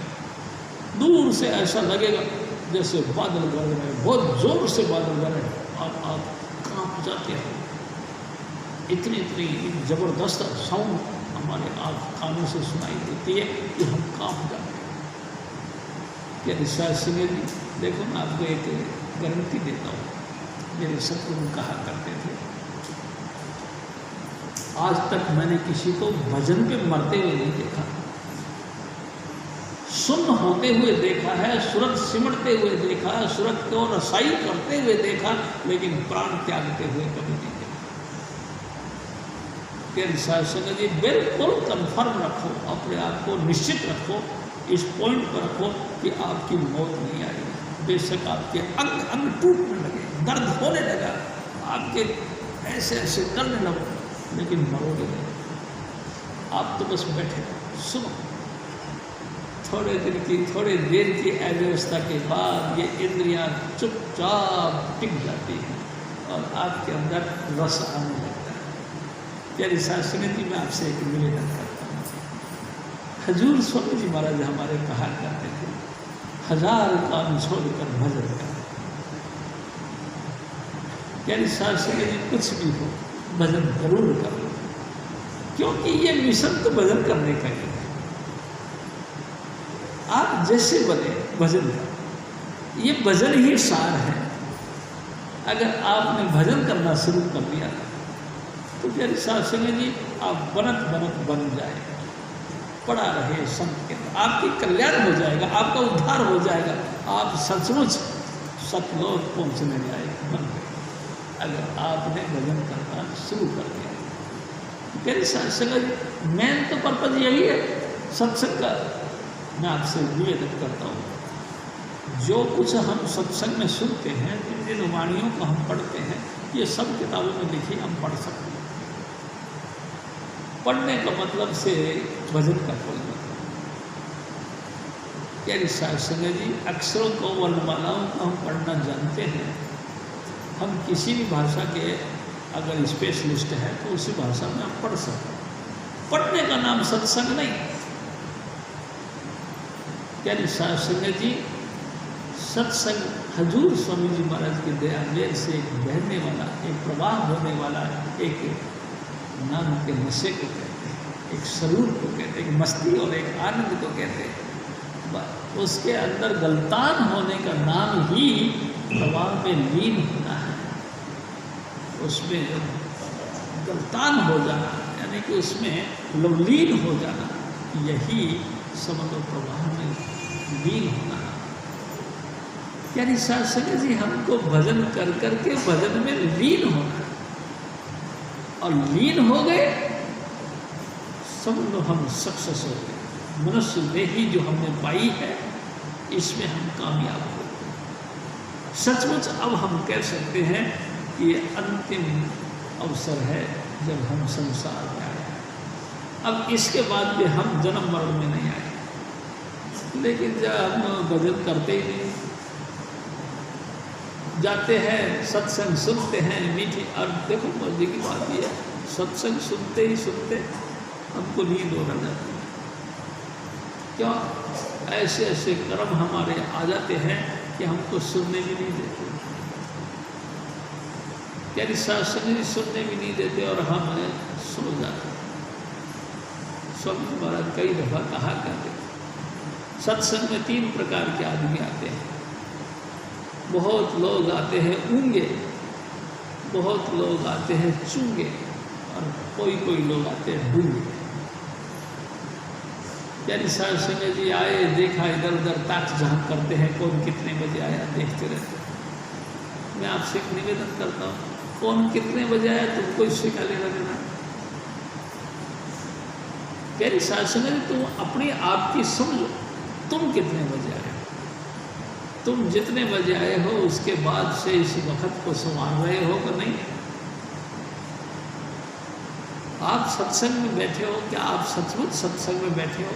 दूर से ऐसा लगेगा जैसे बादल गरज रहे, बहुत जोर से बादल गरज, और आप कांप जाते हो। इतनी इतनी ज़बरदस्त साउंड हमारे आप कानों से सुनाई देती है कि हम कांप जाते हैं। प्यारी शास्त्री जी, देखो मैं आपको एक गारंटी देता हूँ, मेरे सतगुरु कहा करते थे, आज तक मैंने किसी को भजन पे मरते हुए नहीं देखा, सुन्न होते हुए देखा है, सुरत सिमटते हुए देखा है, सुरत को रसाई करते हुए देखा, लेकिन प्राण त्यागते हुए कभी नहीं देखा। प्यारी शास्त्री जी, बिल्कुल कंफर्म रखो, अपने आप को निश्चित रखो, इस पॉइंट पर रखो कि आपकी मौत नहीं आएगी। बेशक आपके अंग अंग टूटने लगे, दर्द होने लगा, आपके ऐसे ऐसे करने लगो, लेकिन मरोगे नहीं। आप तो बस बैठे सुनो, थोड़े दिन की, थोड़े देर की अव्यवस्था के बाद ये इंद्रियां चुपचाप टिक जाती हैं और आपके अंदर रस आने लगता है। प्यारी शास्त्री जी, मैं आपसे एक निवेदन करता हूँ, हजूर स्वामी जी महाराज हमारे कहा करते थे, 1000 काम छोड़कर भजन कर। प्यारी शास्त्री जी, कुछ भी हो भजन जरूर करो, क्योंकि ये मिशन तो भजन करने का ही है। आप जैसे बने भजन करो, ये भजन ही सार है। अगर आपने भजन करना शुरू कर दिया तो प्यारी शास्त्री जी, आप बनत बनत बन जाए, पड़ा रहे संत के, आपकी कल्याण हो जाएगा, आपका उद्धार हो जाएगा, आप सचमुच सतलोक पहुँचने लायक बन गए अगर आपने भजन करना शुरू कर दिया। मेरे सत्संग मेन तो पर्पज यही है सत्संग का। मैं आपसे निवेदन करता हूँ, जो कुछ हम सत्संग में सुनते हैं, जिन जिन वाणियों को हम पढ़ते हैं, ये सब किताबों में लिखी हम पढ़ सकते हैं। पढ़ने का मतलब से भजन का कोई मतलब। यानी सत्संग जी, अक्षरों को, वर्णमालाओं को हम पढ़ना जानते हैं। हम किसी भी भाषा के अगर स्पेशलिस्ट है तो उसी भाषा में हम पढ़ सकते हैं। पढ़ने का नाम सत्संग नहीं। यानी सत्संग जी, सत्संग हजूर स्वामी जी महाराज के दया मेल से एक बहने वाला, एक प्रवाह होने वाला, एक नाम के नशे को कहते हैं, एक सरूर को कहते हैं, एक मस्ती और एक आनंद को कहते हैं। उसके अंदर गलतान होने का नाम ही प्रवाह में लीन होना है। उसमें गलतान हो जाना, यानी कि उसमें लवलीन हो जाना, यही समग्र प्रवाह में लीन होना। यानी सत्संग जी, हमको भजन कर करके भजन में लीन होना, और लीन हो गए समझ लो हम सक्सेस हो गए। मनुष्य देही जो हमने पाई है, इसमें हम कामयाब हो गए। सचमुच अब हम कह सकते हैं कि ये अंतिम अवसर है जब हम संसार में आए। अब इसके बाद भी हम जन्म मरण में नहीं आए, लेकिन जब हम भजन करते ही नहीं, जाते हैं सत्संग सुनते हैं मीठी। और देखो मर्जी की बात ये है, सत्संग सुनते ही सुनते हमको नींद होने जाती है। क्यों? ऐसे ऐसे कर्म हमारे आ जाते हैं कि हमको सुनने भी नहीं देते। यानी सत्संग सुनने भी नहीं देते और हम सो जाते। स्वामी महाराज कई दफा कहा करते, सत्संग में 3 प्रकार के आदमी आते हैं। बहुत लोग आते हैं ऊंगे, बहुत लोग आते हैं चूंगे, और कोई कोई लोग आते हैं डूंगे। यानी साहब संगत जी आए, देखा, इधर उधर ताक झांक करते हैं, कौन कितने बजे आया देखते रहते हैं। मैं आपसे एक निवेदन करता हूँ, कौन कितने बजे आया तुमको इससे क्या लेना देना। यानी साहब संगत जी तुम अपने आप की समझो, तुम कितने बजे आए, तुम जितने बजे आए हो उसके बाद से इस वक्त को संभाल रहे हो कि नहीं। आप सत्संग में बैठे हो, क्या आप सचमुच सत्संग में बैठे हो?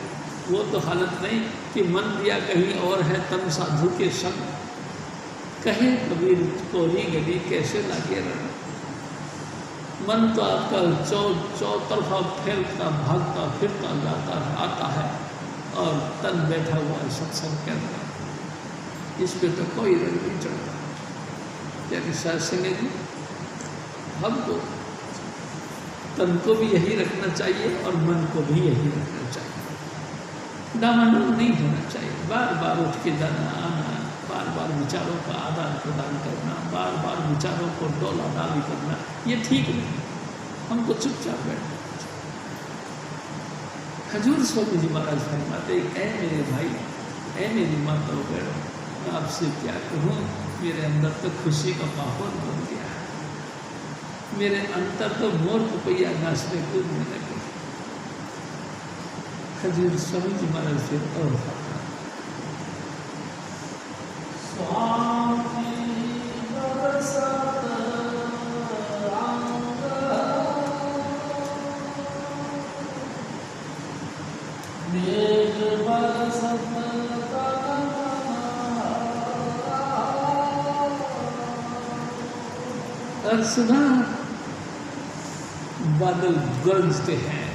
वो तो हालत नहीं कि मन दिया कहीं और है, तन साधु के संग कहे कबीर कोरी गली कैसे लागे रहना। मन तो आपका चौतरफा फैलता भागता फिरता जाता है, आता है, और तन बैठा हुआ है सत्संग के अंदर। इस पे तो कोई रंग नहीं चढ़ता। यानी सत्संग जी हमको तन को भी यही रखना चाहिए और मन को भी यही रखना चाहिए। डामाडोल नहीं होना चाहिए, बार बार उठ के जाना आना, बार बार विचारों का आदान प्रदान करना, बार बार विचारों को डोला डाली करना, ये ठीक नहीं। हमको चुपचाप बैठना चाहिए। हजूर स्वामी जी महाराज फरमाते, ऐ मेरे भाई, ऐ मेरी माताओं बहनों, मैं आपसे क्या कहूँ, मेरे अंदर तो खुशी का माहौल बन गया है, मेरे अंतर तो मोर पपैया नाचने कूदने लगे। हजूर स्वामी जी महाराज फिर और सुना बादल गरजते हैं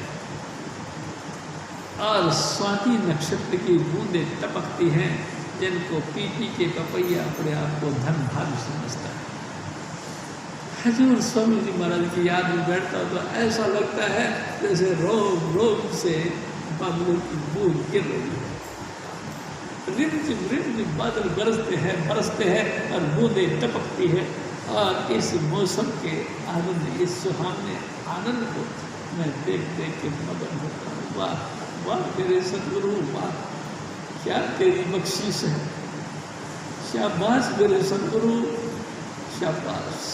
और स्वाति नक्षत्र की बूंदें टपकती हैं, जिनको पी पी के पपैया अपने आप को धन भाग समझता है। हजूर स्वामी जी महाराज की याद में बैठता तो ऐसा लगता है जैसे रोम रोम से बादलों की बूंद गिर रही है। रिमझिम बादल गरजते हैं, बरसते हैं और बूंदें टपकती है, और इस मौसम के आनंद, इस सुहावने आनंद को मैं देख देख के मगन होता हूँ। वाह वाह तेरे सदगुरु, वाह क्या तेरी बख्शीश है, शाबाश मेरे सदगुरु, शाबाश।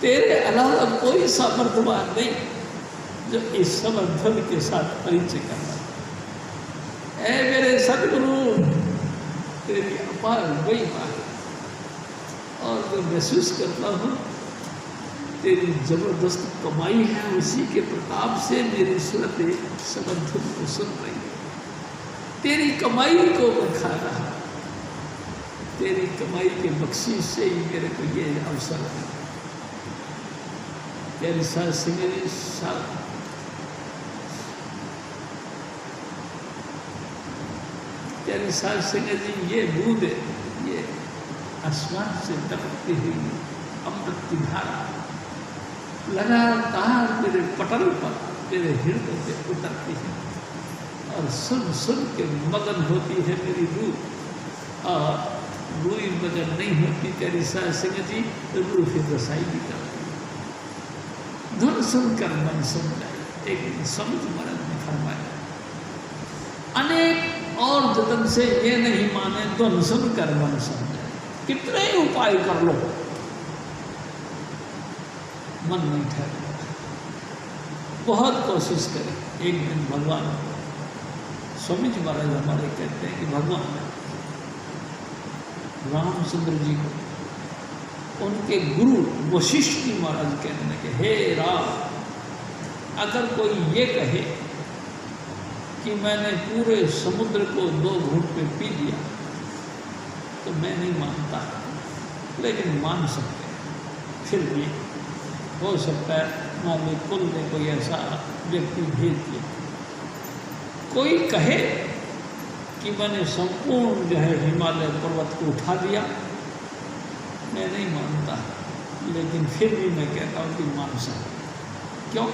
तेरे अलावा कोई सामर्थ्यवान नहीं जो इस समर्थन के साथ परिचय करना। ऐ मेरे सदगुरु, तेरी अपार महिमा है, और मैं महसूस करता हूँ तेरी जबरदस्त कमाई है, उसी के प्रताप से मेरी सूरतें समर्थन को सुन रही है। तेरी कमाई को मैं खा रहा, तेरी कमाई के बख्शीश से ही मेरे को ये अवसर है। तेरी साथ से मेरी साथ तेरी साथ से जी ये बूंदे, ये आसमान से टपकती हुई अमृत की धारा लगातार मेरे पटल पर, मेरे हृदय से उतरती है, और सुन सुन के मगन होती है मेरी रूह। और रूह मगन नहीं होती तेरी साथ सिंह जी, रूह फिर रसाई भी करती है। धुन सुनकर मन सुन जाए, एक दिन समझ महाराज ने फरमाया, अनेक और जतन से ये नहीं माने, धुन सुनकर मन सुन जाए। कितने ही उपाय कर लो, मन नहीं ठहरेगा। बहुत कोशिश करें। एक दिन भगवान स्वामी जी महाराज हमारे कहते हैं कि भगवान रामचंद्र जी को उनके गुरु वशिष्ठ जी महाराज कहने लगे, हे राम, अगर कोई ये कहे कि मैंने पूरे समुद्र को 2 घूंट में पी लिया तो मैं नहीं मानता, लेकिन मान सकते हैं। फिर भी हो सकता है मान लो कुल ने कोई ऐसा व्यक्ति भेज दिया, कोई कहे कि मैंने संपूर्ण जो है हिमालय पर्वत को उठा दिया, मैं नहीं मानता, लेकिन फिर भी मैं कहता हूँ कि मान सकते। क्यों?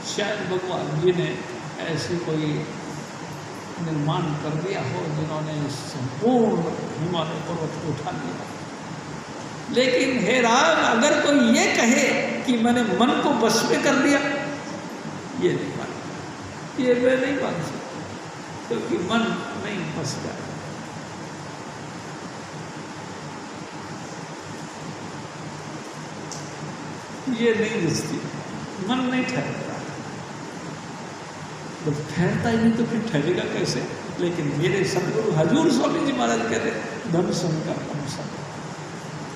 शायद भगवान जी ने ऐसी कोई निर्माण कर दिया हो जिन्होंने संपूर्ण हिमालय पर्वत को उठा लिया। लेकिन हे राम, अगर कोई ये कहे कि मैंने मन को बस में कर लिया, ये नहीं मान, ये मैं नहीं मान सकता। क्योंकि मन नहीं फंसता। ये नहीं दिखती, मन नहीं ठहरता। तो ठहरता ही नहीं तो फिर ठहरेगा कैसे? लेकिन मेरे सदगुरु हजूर स्वामी जी महाराज कहते धन सुनकर मन सुन,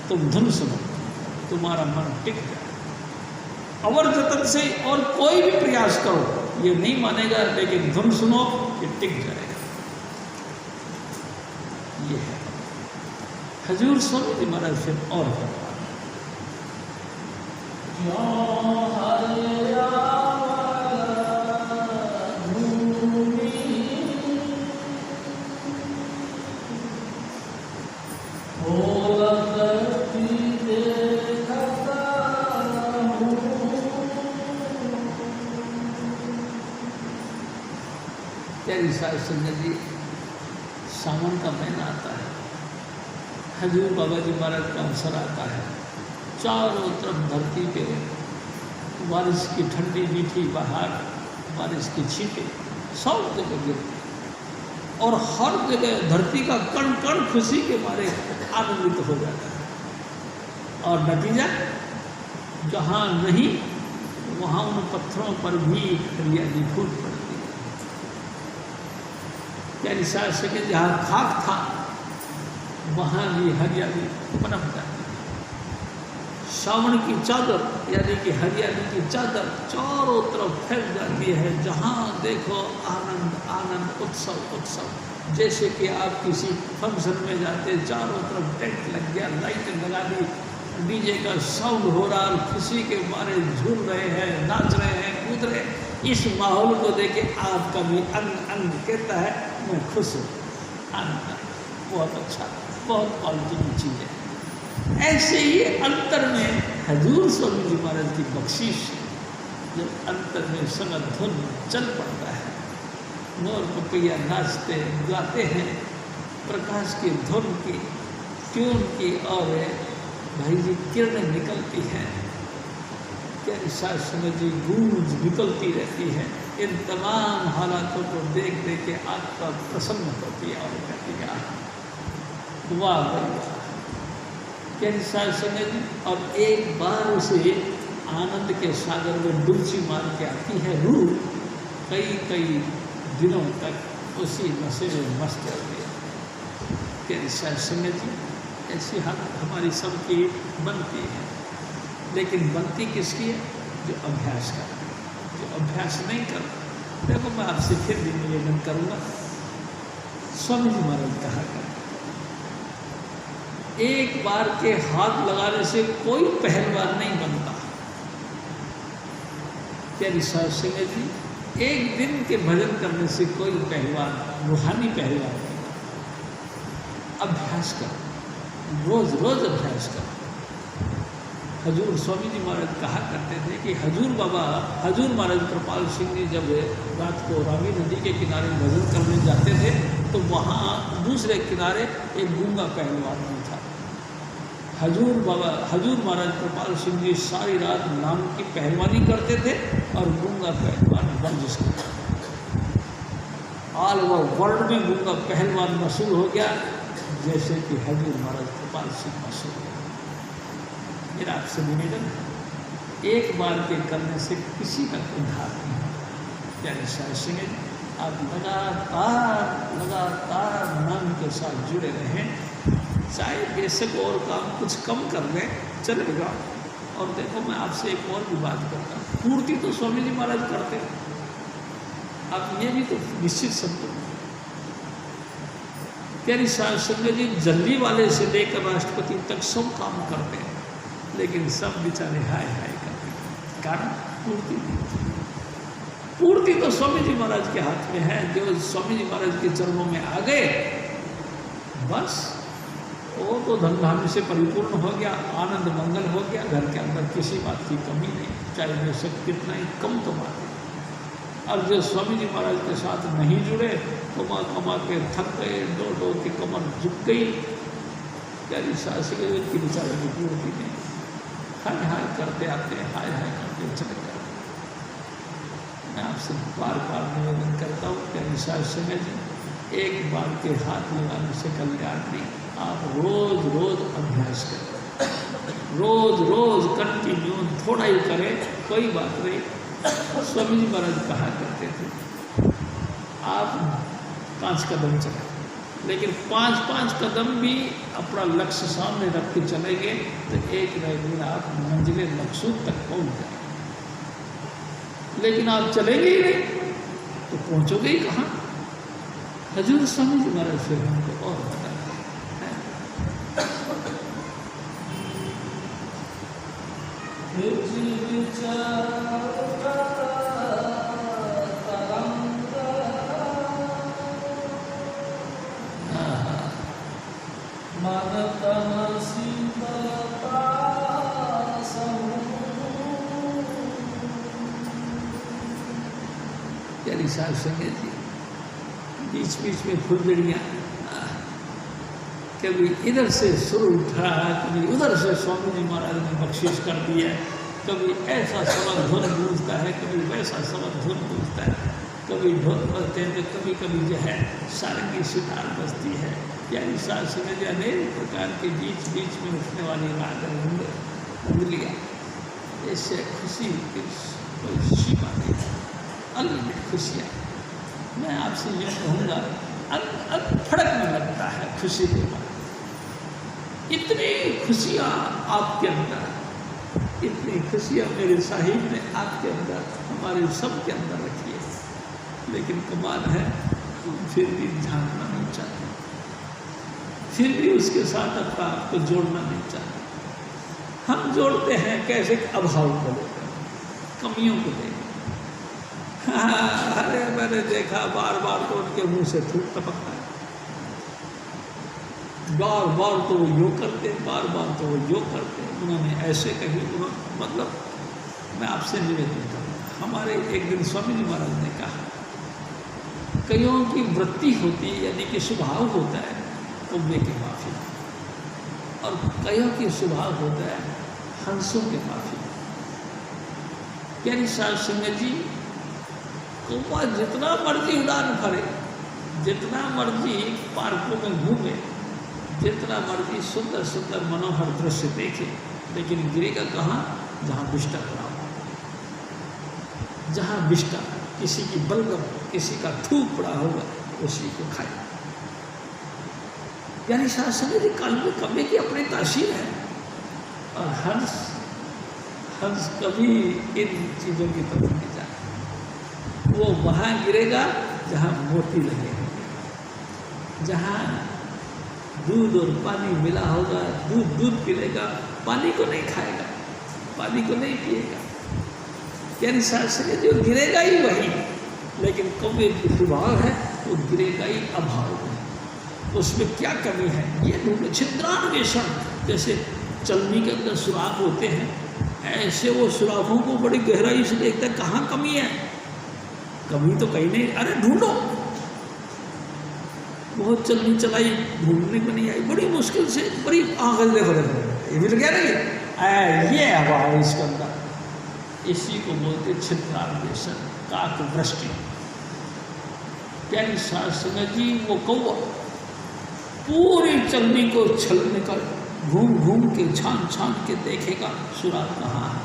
तुम धुन सुनो तुम्हारा मन टिक जाए। अवर जतन से और कोई भी प्रयास करो ये नहीं मानेगा, लेकिन धुन सुनो ये टिक जाएगा। ये है हजूर स्वामी जी महाराज। फिर और संगत जी, सावन का महीना आता है, हजूर बाबा जी महाराज का अवसर आता है, चारों तरफ धरती पे बारिश की ठंडी मीठी बहार, बारिश की छींटे सब जगह गिरती और हर जगह धरती का कण कण खुशी के मारे आनंदित हो जाता है। और नतीजा जहाँ नहीं वहाँ उन पत्थरों पर भी हरियाली फूट पड़ती है। यानी साथ सके जहाँ खाक था वहाँ भी हरियाली पनप जाती है। सावन की चादर यानी कि हरियाली की चादर चारों तरफ फैल जाती है। जहाँ देखो आनंद आनंद, उत्सव उत्सव। जैसे कि आप किसी फंक्शन में जाते, चारों तरफ टेंट लग गया, लाइट लगा दी, डीजे का साउंड हो रहा, खुशी के मारे झूम रहे हैं, नाच रहे हैं, कूद रहे हैं। इस माहौल को देखे आपका भी अंग अंग कहता है मैं खुश हूँ, आनंद, बहुत अच्छा, बहुत क्वालिटी की चीज़ है। ऐसे ही अंतर में हजूर स्वामी जी महाराज की बख्शीश, जब अंतर में संगत धुन चल पड़ता है, मोर पपैया नाचते गाते हैं, प्रकाश की धुन की ट्यून की और भाई जी किरणें निकलती हैं, क्या शास्त्र जी गूंज निकलती रहती है। इन तमाम हालातों को देख देख के आत्मा प्रसन्न होती है और कहती है वाह वाह क्या शास्त्र जी। और एक बार उसे आनंद के सागर में डुबकी मार के आती है रूह, कई कई दिनों तक उसी नशे में मस्त रहती है। क्या शास्त्र जी ऐसी हालत हमारी सबकी बनती है, लेकिन बनती किसकी है? जो अभ्यास कर, जो अभ्यास नहीं कर। देखो मैं आपसे फिर भी निवेदन करूँगा, स्वामी जी महाराज कहा कर एक बार के हाथ लगाने से कोई पहलवान नहीं बनता। क्या विश्वास सिंह जी, एक दिन के भजन करने से कोई पहलवान, रूहानी पहलवान नहीं बनता। अभ्यास कर, रोज रोज अभ्यास कर। हजूर स्वामी जी महाराज कहा करते थे कि हजूर महाराज कृपाल सिंह जी जब रात को रावी नदी के किनारे भजन करने जाते थे तो वहाँ दूसरे किनारे एक गूंगा पहलवान भी था। हजूर महाराज कृपाल सिंह जी सारी रात नाम की पहलवानी करते थे और गूंगा पहलवान वर्जिश करते थे। ऑल ओवर वर्ल्ड में गूंगा पहलवान मशहूर हो गया, जैसे कि हजूर महाराज कृपाल सिंह मशहूर हो गया। मेरा आपसे निवेदन, एक बार के करने से किसी का उद्धार नहीं होता। प्यारे साहब सिंह, आप लगातार नाम के साथ जुड़े रहें, चाहे बेशक और काम कुछ कम कर लें चलेगा। और देखो मैं आपसे एक और भी बात करता हूँ, पूर्ति तो स्वामी जी महाराज करते हैं, आप ये भी तो निश्चित समझो। प्यारी साहब सिंह जी जल्दी वाले से लेकर राष्ट्रपति तक सब काम करते हैं, लेकिन सब बेचारे हाय हाय करते हैं। कारण पूर्ति तो स्वामी जी महाराज के हाथ में है। जो स्वामी जी महाराज के चरणों में आ गए बस वो तो धन धान्य से परिपूर्ण हो गया, आनंद मंगल हो गया, घर के अंदर किसी बात की कमी नहीं, चाहे बेशक कितना ही कम कमाते। और जो स्वामी जी महाराज के साथ नहीं जुड़े, कमा कमा के थक गए, दो की कमर झुक गई, प्यारी सास की बेचारे की पूर्ति नहीं, हाय हाय करते आते, हाय हाय करते चले जाते। मैं आपसे बार बार निवेदन करता हूँ कि अनुसार समय जी, एक बार के हाथ लगाने से कल्याण नहीं, आप रोज रोज अभ्यास करें, रोज रोज कंटिन्यू, थोड़ा ही करें, कोई बात नहीं। स्वामी जी महाराज कहा करते थे आप 5 कदम चलें, लेकिन 5-5 कदम भी अपना लक्ष्य सामने रख के चलेंगे तो एक न एक दिन आप मंजिले मकसूद तक पहुंच जाएंगे। लेकिन आप चलेंगे ही नहीं तो पहुंचोगे ही कहाँ। हजूर स्वामी जी महाराज फिर हमको और बताया प्यारी साहब संगत जी, बीच बीच में फुलझड़ियाँ, कभी इधर से सुर उठा, कभी उधर से स्वामी जी महाराज ने बख्शिश कर दिया, कभी ऐसा समर धुन गूंजता है, कभी वैसा समर धुन गूंजता है, कभी ढोल बजते हैं तो कभी कभी जो है सारंगी सितार बजती है। प्यारी साहब संगत जी, अनेक प्रकार के बीच बीच में उठने वाली राग उंगलियाँ, इससे खुशी की कोई सीमा नहीं, अनलिमिटेड खुशियाँ। मैं आपसे ये कहूँगा, फड़कने लगता है खुशी के बाद। इतनी खुशियाँ आपके अंदर, इतनी खुशियाँ मेरे साहिब ने आपके अंदर, हमारे सब के अंदर रखी है, लेकिन कमाल है फिर भी झांकना नहीं चाहते, फिर भी उसके साथ अपना आपको जोड़ना नहीं चाहते। हम जोड़ते हैं कैसे? अभाव को लेकर, कमियों को लेकर। अरे मैंने देखा बार बार तो उनके मुंह से थूक टपकता है, बार बार तो वो यो करते, बार बार तो वो यो करते, उन्होंने ऐसे कही, उन्होंने मतलब मैं आपसे निवेदन करूँगा। हमारे एक दिन स्वामी जी महाराज ने कहा, कईयों की वृत्ति होती है, यानी कि स्वभाव होता है कौवे के माफी, और कईयों की स्वभाव होता है हंसों के माफी। प्यारी साहब संगत जी, कौवा जितना मर्जी उड़ान भरे, जितना मर्जी पार्कों में घूमे, जितना मर्जी सुंदर सुंदर मनोहर दृश्य देखे, लेकिन गिरेगा कहाँ? जहाँ विष्टा पड़ा हो, जहाँ विष्टा, किसी की बलगम, किसी का थूक पड़ा होगा, उसी को खाए। यानी शासन जी कौवे की अपनी तासीर है, और हंस कभी इन चीज़ों की तरफ नहीं जाता। वो वहाँ गिरेगा जहाँ मोती लगेगा, जहाँ दूध और पानी मिला होगा, दूध पीलेगा, पानी को नहीं खाएगा, पानी को नहीं पिएगा। यानी शास्त्र जो गिरेगा ही वही, लेकिन कौवे की स्वभाव है वो गिरेगा ही अभाव में। उसमें क्या कमी है ये ढूंढो। छिद्रान्वेषण, जैसे चलनी के अंदर सुराख होते हैं, ऐसे वो सुराखों को बड़ी गहराई से देखता है, कहाँ कमी है? कमी तो कहीं नहीं, अरे ढूंढो। बहुत चलनी चलाई, ढूंढने को नहीं आई, बड़ी मुश्किल से, बड़ी आंगल देखो ये भी तो कह रही है, ये अभाव इसके अंदर। इसी को बोलते छिद्रान्वेषण, काक वृष्टि। प्यारी शास्त्र जी, वो कौवा पूरी चलनी को छलने कर घूम घूम के छान छान के देखेगा सुराग कहाँ है,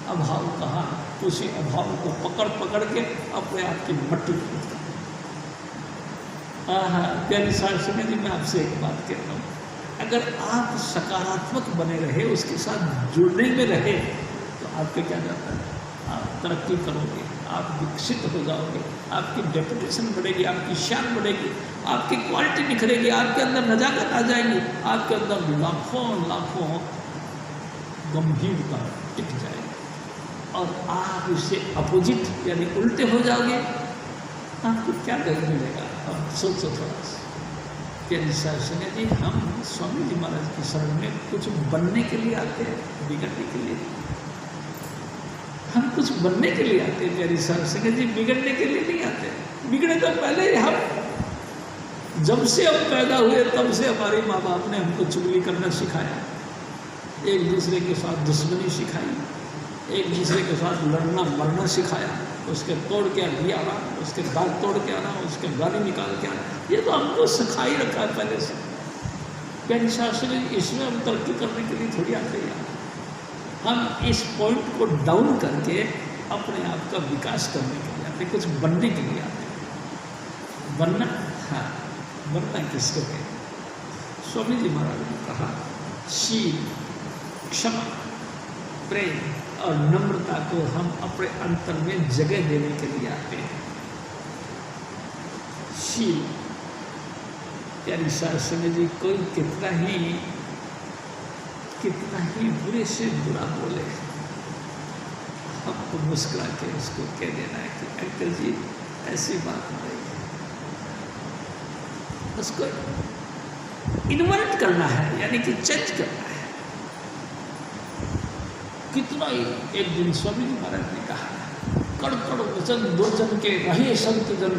अभाव कहाँ है, उसी अभाव को पकड़ पकड़ के अपने आप की मट्टी में। प्यारी शास्त्र जी, मैं आपसे एक बात कहता हूँ, अगर आप सकारात्मक बने रहे, उसके साथ जुड़ने में रहे, तो आपके क्या जाता है? आप तरक्की करोगे, आप विकसित हो जाओगे, आपकी डेपुटेशन बढ़ेगी, आपकी शान बढ़ेगी, आपकी क्वालिटी निखरेगी, आपके अंदर नजाकत आ जाएगी, आपके अंदर लाखों लाखों गंभीरता टिक जाएगी, और आप इससे अपोजिट यानी उल्टे हो जाओगे, आपको क्या दर्द मिलेगा? अब सोचो थोड़ा सा। प्यारी शासन जी, हम स्वामी जी महाराज की शरण में कुछ बनने के लिए आते हैं, बिगड़ने के लिए। हम कुछ बनने के लिए आते हैं प्यारी शासन जी, बिगड़ने के लिए नहीं आते। बिगड़े तो पहले ही हम, जब से हम पैदा हुए तब से हमारे माँ बाप ने हमको चुगली करना सिखाया, एक दूसरे के साथ दुश्मनी सिखाई, एक दूसरे के साथ लड़ना मरना सिखाया, उसके तोड़ के दिया आना, उसके दाग तोड़ के आना, उसके गाली निकाल के आना, ये तो हमको सिखा ही रखा है पहले से। प्यारी शास्त्र इसमें हम तरक्की करने के लिए थोड़ी आते हैं, हम इस पॉइंट को डाउन करके अपने आप का विकास करने के लिए आते, कुछ बनने के लिए आते। बनना, हाँ, बनना किसको कहते? स्वामी जी महाराज ने कहा शील, क्षमा, प्रेम और नम्रता को हम अपने अंतर में जगह देने के लिए आते हैं। शील, प्यारी शास्त्री जी, कोई कितना ही बुरे से बुरा बोले, हमको मुस्कुरा के उसको कह देना है कि अंकल जी ऐसी बात नहीं, उसको इन्वर्ट करना है, यानी कि चेंज करना है। कितना ही एक दिन स्वामी जी महाराज ने कहा, कड़ कड़ वचन दो जन के रहे संत जन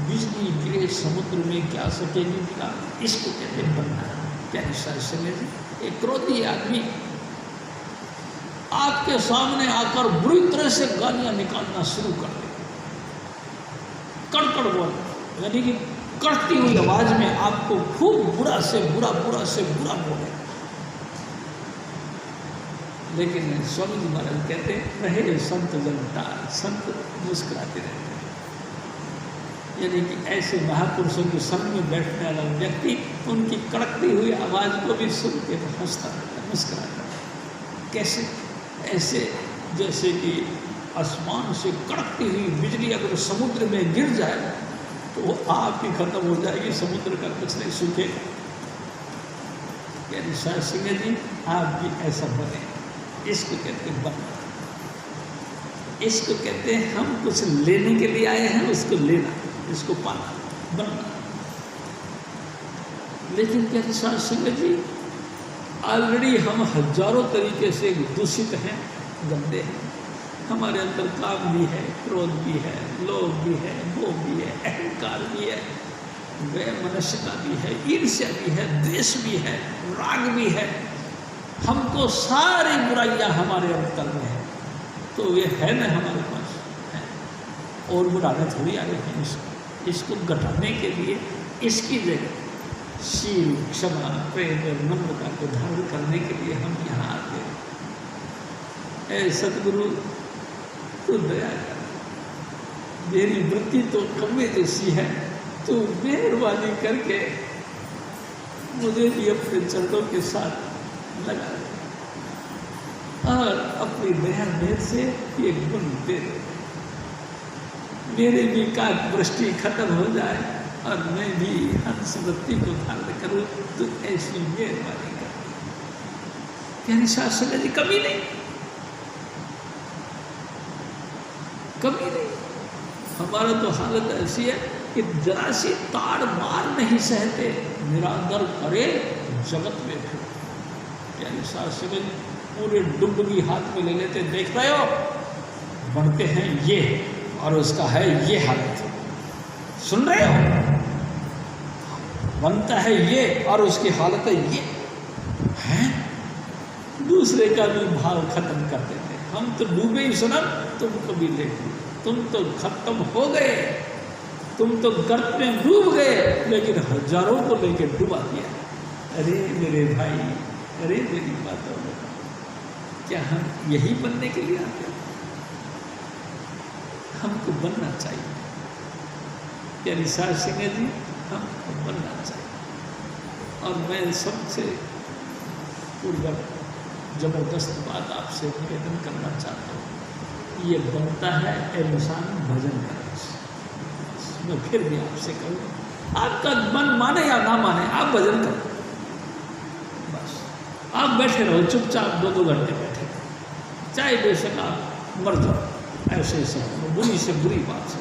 बिजली गिरे समुद्र में क्या सकेगी दिला, इसको कहते बनना। प्यारी शास्त्री जी, एक क्रोधी आदमी आपके सामने आकर बुरी तरह से गालियां निकालना शुरू कर दे, कड़कड़ बोल, यानी कि कड़ती हुई आवाज में आपको खूब बुरा से बुरा बोले, लेकिन स्वामी जी महाराज कहते रहे संत जनता, संत मुस्कुराते रहते हैं। यानी कि ऐसे महापुरुषों के संग में बैठने वाला व्यक्ति उनकी कड़कती हुई आवाज को भी सुन के हंसता रहता, मुस्कुराता है। कैसे? ऐसे जैसे कि आसमान से कड़कती हुई बिजली अगर समुद्र में गिर जाए तो वो आप ही खत्म हो जाएगी, समुद्र का कुछ नहीं सूखेगा। यानी शास्त्री जी, आप भी ऐसा बने, इसको कहते हैं बनना। इसको कहते हैं हम कुछ लेने के लिए आए हैं, उसको लेना, इसको पाना, बनना। लेकिन कहते शास्त्री जी, ऑलरेडी हम हजारों तरीके से दूषित हैं, गंदे हैं। हमारे अंदर काम भी है, क्रोध भी है, लोभ भी है, मोह भी है, अहंकार भी है, वैमनस्यता भी है, ईर्ष्या भी है, द्वेष भी है, राग भी है। हमको सारी बुराइयां हमारे अंतर में है, तो ये है ना हमारे पास है, और बुराने थोड़ी आ रही है। इसको घटाने के लिए इसकी जगह शील, क्षमा, प्रेम और नम्रता को धारण करने के लिए हम यहाँ आते हैं। ऐ सतगुरु, तू दया कर, मेरी वृत्ति तो कौवे जैसी है, तू मेहरबानी करके मुझे भी अपने चरणों के साथ लगा दे और अपनी दया मेर से ये गुण दे दे। मेरे भी काक वृष्टि खत्म हो जाए और मैं भी हंस वृत्ति को धारण करूँ, तो ऐसी मेहरबानी कर। यानी शास्त्र जी कमी नहीं, कमी नहीं। हमारा तो हालत ऐसी है कि जरा सी ताड़ मार नहीं सहते, निरादर करे जगत में फिर। यानी शास्त्र पूरे डुबकी हाथ में ले लेते, देख रहे हो बढ़ते हैं ये और उसका है ये हालत, सुन रहे हो, बनता है ये और उसकी हालत है ये है। दूसरे का भी भाव खत्म कर देते। हम तो डूबे ही सनम, तुम कभी ले, तुम तो खत्म हो गए, तुम तो गर्त में डूब गए, लेकिन हजारों को लेकर डुबा दिया। अरे मेरे भाई, अरे मेरी बातों में, क्या हम यही बनने के लिए आते हैं? हमको बनना चाहिए। यानी शास्त्री जी, हमको बनना चाहिए। और मैं सबसे पूर्वक जबरदस्त बात आपसे निवेदन करना चाहता हूँ, ये बनता है इंसान भजन करने से। मैं फिर भी आपसे कहूँ, आपका मन माने या ना माने, आप भजन करो। बस आप बैठे रहो चुपचाप, 2-2 घंटे बैठे, चाहे बेशक आप मर जाओ, ऐसे ही सब बुरी से बुरी बात से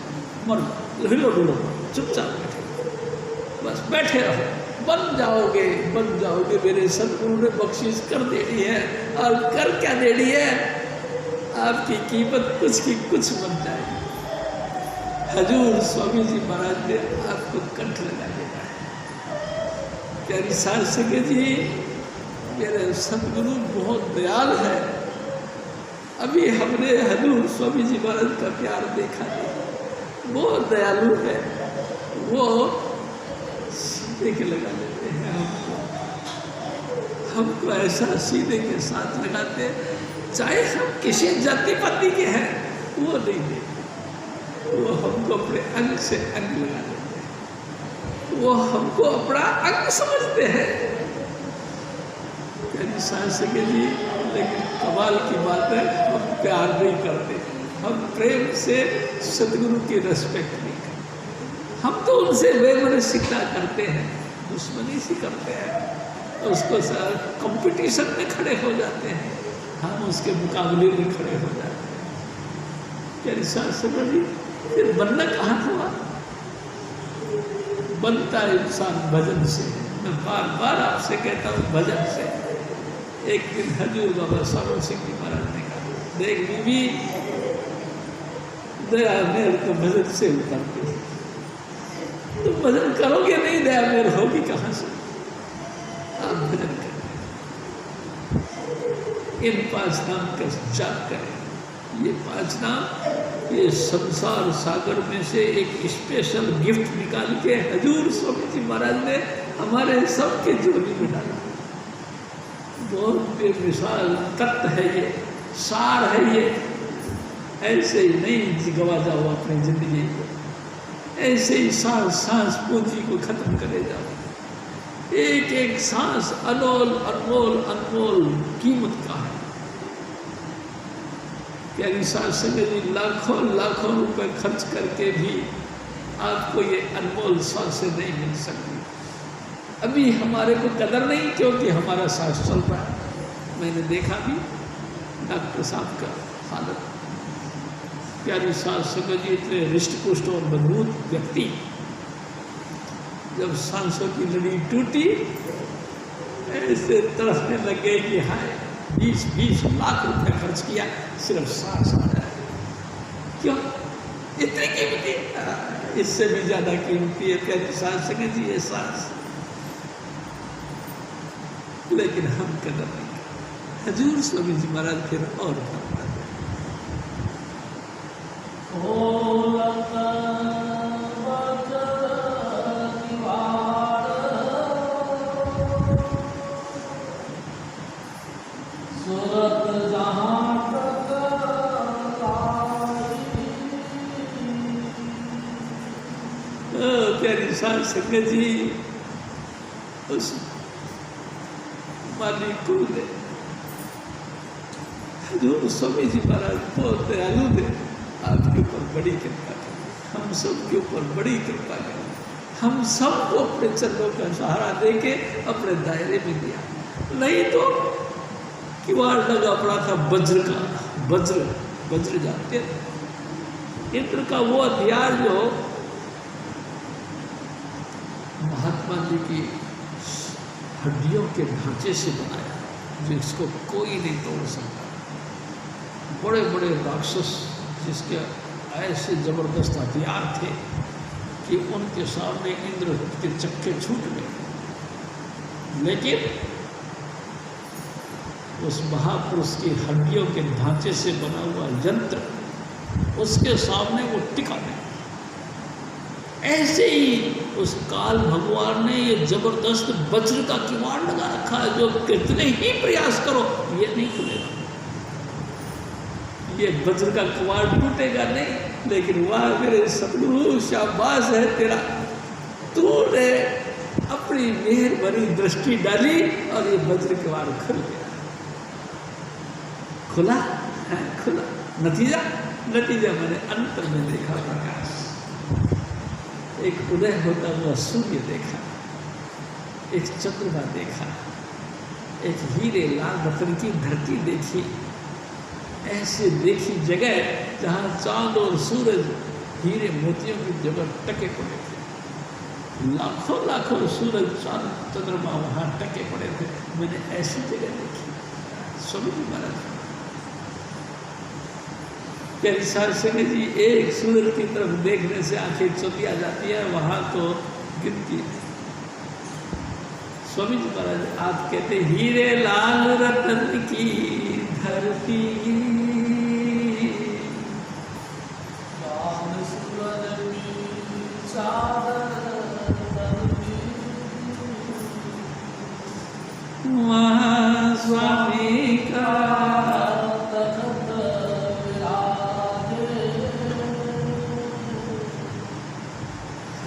मर जाओ, हिलो डुलो, चुपचाप बैठे, बस बैठे रहो, बन जाओगे। मेरे सतगुरु ने बख्शिश कर देनी है, और कर क्या देनी है, आपकी कीमत कुछ की कुछ बन जाएगी। हजूर स्वामी जी महाराज ने आपको कंठ लगा देना है। प्यारी शास्त्री जी, मेरे सतगुरु बहुत दयाल है, अभी हमने हजूर स्वामी जी महाराज का प्यार देखा नहीं। बहुत दयालु है वो, सीधे के लगा लेते हैं हमको ऐसा सीधे के साथ लगाते हैं, चाहे हम किसी जाति पाति के हैं वो नहीं देते, वो हमको अपने अंग से अंग लगा देते हैं, वो हमको अपना अंग समझते हैं। सके जी, लेकिन कमाल की बात है हम प्यार नहीं करते, हम प्रेम से सदगुरु की रेस्पेक्ट नहीं करते, हम तो उनसे बेमनसिकता करते हैं, दुश्मनी सी करते हैं, उसको सर कंपटीशन में खड़े हो जाते हैं, हम उसके मुकाबले में खड़े हो जाते हैं। क्या समझिए, फिर बनना कहाँ हुआ? बनता इंसान भजन से। मैं बार बार आपसे कहता हूँ भजन से। एक दिन हजूर बाबा सारों सिंह जी महाराज ने कहा, देख बीबी, दया मेर तो भजन से उतरती है, तुम भजन करोगे नहीं, दया मेर होगी कहाँ से? आप भजन करें, इन 5 नाम का जाप करें। ये 5 नाम, ये संसार सागर में से एक स्पेशल गिफ्ट निकाल के हजूर स्वामी जी महाराज ने हमारे सबके झोली में डाला। बहुत बेमिसाल तत्व है ये, सार है ये। ऐसे ही नहीं गवा जाओ अपनी जिंदगी को, ऐसे ही सांस सांस पूंजी को खत्म करे जाओ। एक एक सांस अनमोल अनमोल अनमोल कीमत का है। क्या सांस में लाखों लाखों रुपए खर्च करके भी आपको ये अनमोल सांसें नहीं मिल सकती। अभी हमारे को कदर नहीं, क्योंकि हमारा सांस चल रहा है। मैंने देखा भी डॉक्टर साहब का हालत, प्यारी सांस संगत जी, इतने रिष्ट पुष्ट और मजबूत व्यक्ति, जब सांसों की लड़ी टूटी ऐसे तड़पने लगे कि हाय 20-20 लाख रुपए खर्च किया सिर्फ सांस आ जाए। क्यों? इतनी कीमती, इससे भी ज्यादा कीमती है प्यारी सांस संगत जी, ये सांस। लेकिन हम कदर नहीं करते। हजूर स्वामी जी महाराज फिर और फरमाते प्यारी सांस संगत जी, उस मालिक को दे, हजूर स्वामी जी महाराज बहुत दयालु थे, आपके ऊपर बड़ी कृपा करें, हम सब के ऊपर बड़ी कृपा करें। हम सबको अपने चरणों का सहारा देके अपने दायरे में दिया, नहीं तो किवाड़ लगा पड़ा था वज्र का। वज्र जानते हैं, इंद्र का वो हथियार जो महात्मा जी की हड्डियों के ढांचे से बनाया, जिसको कोई नहीं तोड़ सकता। बड़े बड़े राक्षस जिसके ऐसे जबरदस्त हथियार थे कि उनके सामने इंद्र के चक्के छूट गए, लेकिन उस महापुरुष की हड्डियों के ढांचे से बना हुआ यंत्र उसके सामने वो टिका नहीं। ऐसे ही उस काल भगवान ने ये जबरदस्त वज्र का किवाड़ लगा रखा है, जो कितने ही प्रयास करो ये नहीं खुलेगा। ये वज्र का किवाड़ टूटेगा नहीं, लेकिन वाह मेरे सतगुरु, शाबाश है तेरा, तूने अपनी मेहर भरी दृष्टि डाली और ये वज्र किवाड़ खुल गया। खुला है, खुला। नतीजा मैंने अंतर में देखा प्रकाश। एक उदय होता हुआ सूर्य देखा, एक चंद्रमा देखा, एक हीरे लाल रतन की धरती देखी। ऐसे देखी जगह जहाँ चांद और सूरज हीरे मोतियों की जगह टके पड़े थे, लाखों लाखों सूरज चांद चंद्रमा वहाँ टके पड़े थे। मैंने ऐसी जगह देखी। स्वामी जी महाराज प्यारी सांस संगत जी, एक सूरज की तरफ देखने से आंखें चली आ जाती है, वहां तो गिनती। स्वामी जी महाराज आप कहते हीरे लाल रतन की धरती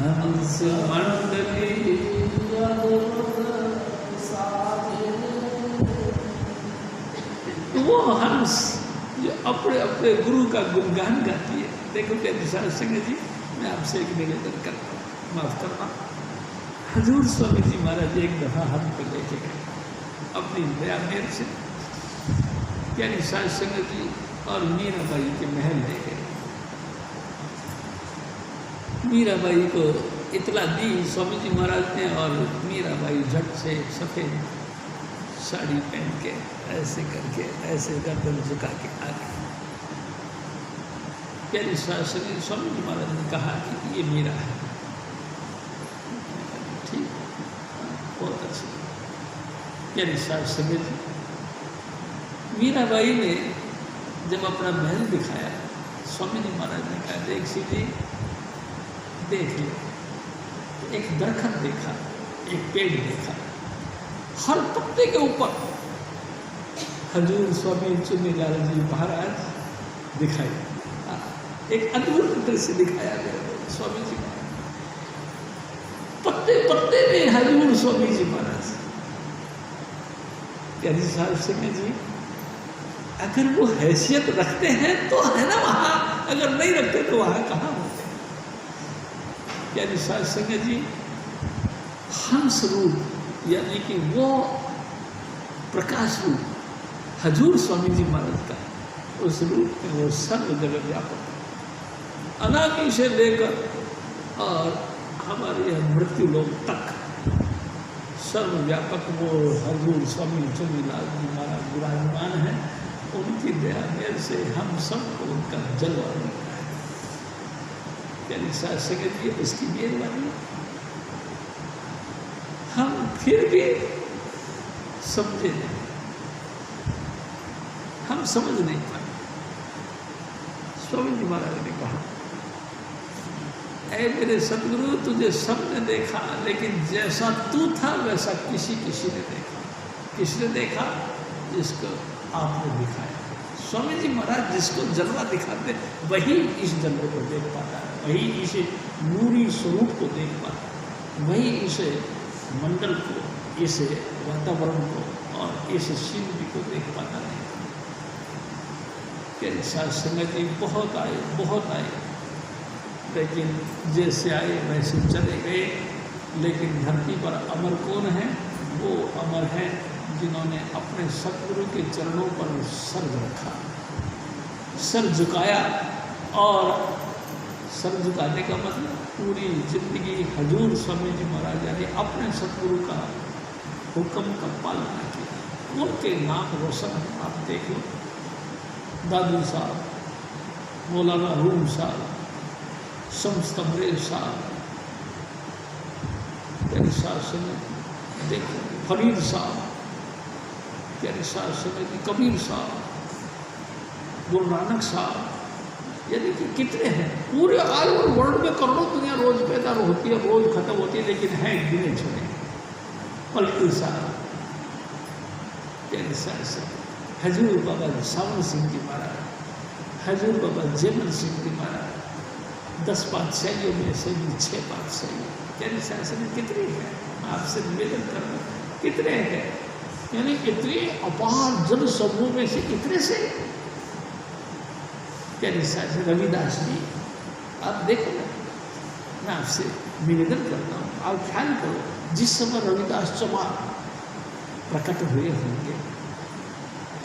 हंस मंडली वो हंस जो अपने अपने गुरु का गुणगान गाती है। देखो क्या विशाल सिंह जी, मैं आपसे एक निवेदन करता हूँ, माफ करना। हजूर स्वामी जी महाराज एक दफ़ा हमको लेके गए अपनी दया मेर से, क्या विशाल सिंह जी और मीराबाई के महल ले गए। मीराबाई को इतला दी स्वामी जी महाराज ने, और मीराबाई झट से सफ़ेद साड़ी पहन के ऐसे करके ऐसे गर्दन झुका के आ गई। प्यारी शास्त्री स्वामी जी महाराज ने कहा कि ये मेरा है। ठीक, बहुत अच्छा। प्यारी शास्त्री जी, मीराबाई ने जब अपना महल दिखाया, स्वामी जी महाराज ने कहा देख सी जी देख लो। तो एक दरख्त देखा, एक पेड़ देखा, हर पत्ते के ऊपर हजूर स्वामी चुन्नीलाल जी महाराज दिखाई, एक अद्भुत दृश्य दिखाया गया स्वामी जी महाराज। पत्ते पत्ते में हजूर स्वामी जी महाराज। प्यारी साहब सिंह जी, अगर वो हैसियत रखते हैं तो है ना वहाँ, अगर नहीं रखते तो वहाँ कहाँ होते। प्यारी साहब सिंह जी, हंस रूप यानी कि वो प्रकाश रूप हजूर स्वामी जी महाराज का, उस रूप में वो सर्व जगत व्यापक, अनादि से लेकर और हमारे यह मृत्यु लोक तक सर्वव्यापक वो हजूर स्वामी चुन्नीलाल जी महाराज विराजमान है। उनकी दया मेर से हम सबको उनका जलवा मिलता है। प्यारी साहब सिंह जी, इसकी मेहरबानी। हम फिर भी समझे नहीं, हम समझ नहीं पाए। स्वामी जी महाराज ने कहा, ऐ मेरे सदगुरु, तुझे सबने देखा, लेकिन जैसा तू था वैसा किसी ने देखा। किसने देखा? जिसको आपने दिखाया। स्वामी जी महाराज जिसको जलवा दिखाते वही इस जलवे को देख पाता है, वही इस नूरी स्वरूप को देख पाता है, वही इस मंडल को, इस वातावरण को और इस शिल्पी को देख पाता नहीं। के साथ संगत जी बहुत आए, लेकिन जैसे आए वैसे चले गए। लेकिन धरती पर अमर कौन है? वो अमर है जिन्होंने अपने सतगुरु के चरणों पर सर रखा, सर झुकाया। और सर झुकाने का मतलब पूरी जिंदगी हजूर स्वामी जी महाराज यानी अपने सतगुरु का हुक्म का पालना किया। उनके नाम रोशन आप देख लो, दादू साहब, मौलाना रूम साहब, शम्स तबरेज़ साहब, प्यारी शासन देखो, फरीद साहब, प्यारी शासन कबीर साहब, गुरु नानक साहब, यानी कि कितने हैं पूरे ऑल ओवर वर्ल्ड में। करोड़ों दुनिया रोज पैदा होती है, रोज खत्म होती है, लेकिन हैं गिने चुने। पलटू साहब, प्यारी शासन, हजूर बाबा सावन सिंह जी महाराज, हजूर बाबा जेमल सिंह जी महाराज, 10 पातशाहियों में से भी 6 पातशाही। प्यारी शासन कितने हैं? आपसे निवेदन करना, कितने हैं? यानी इतने अपार जन समूह में से कितने से प्यारी शासन रविदास जी, आप देखो ना, मैं आपसे निवेदन करता हूँ, आप ख्याल करो, जिस समय रविदास चमार प्रकट हुए होंगे,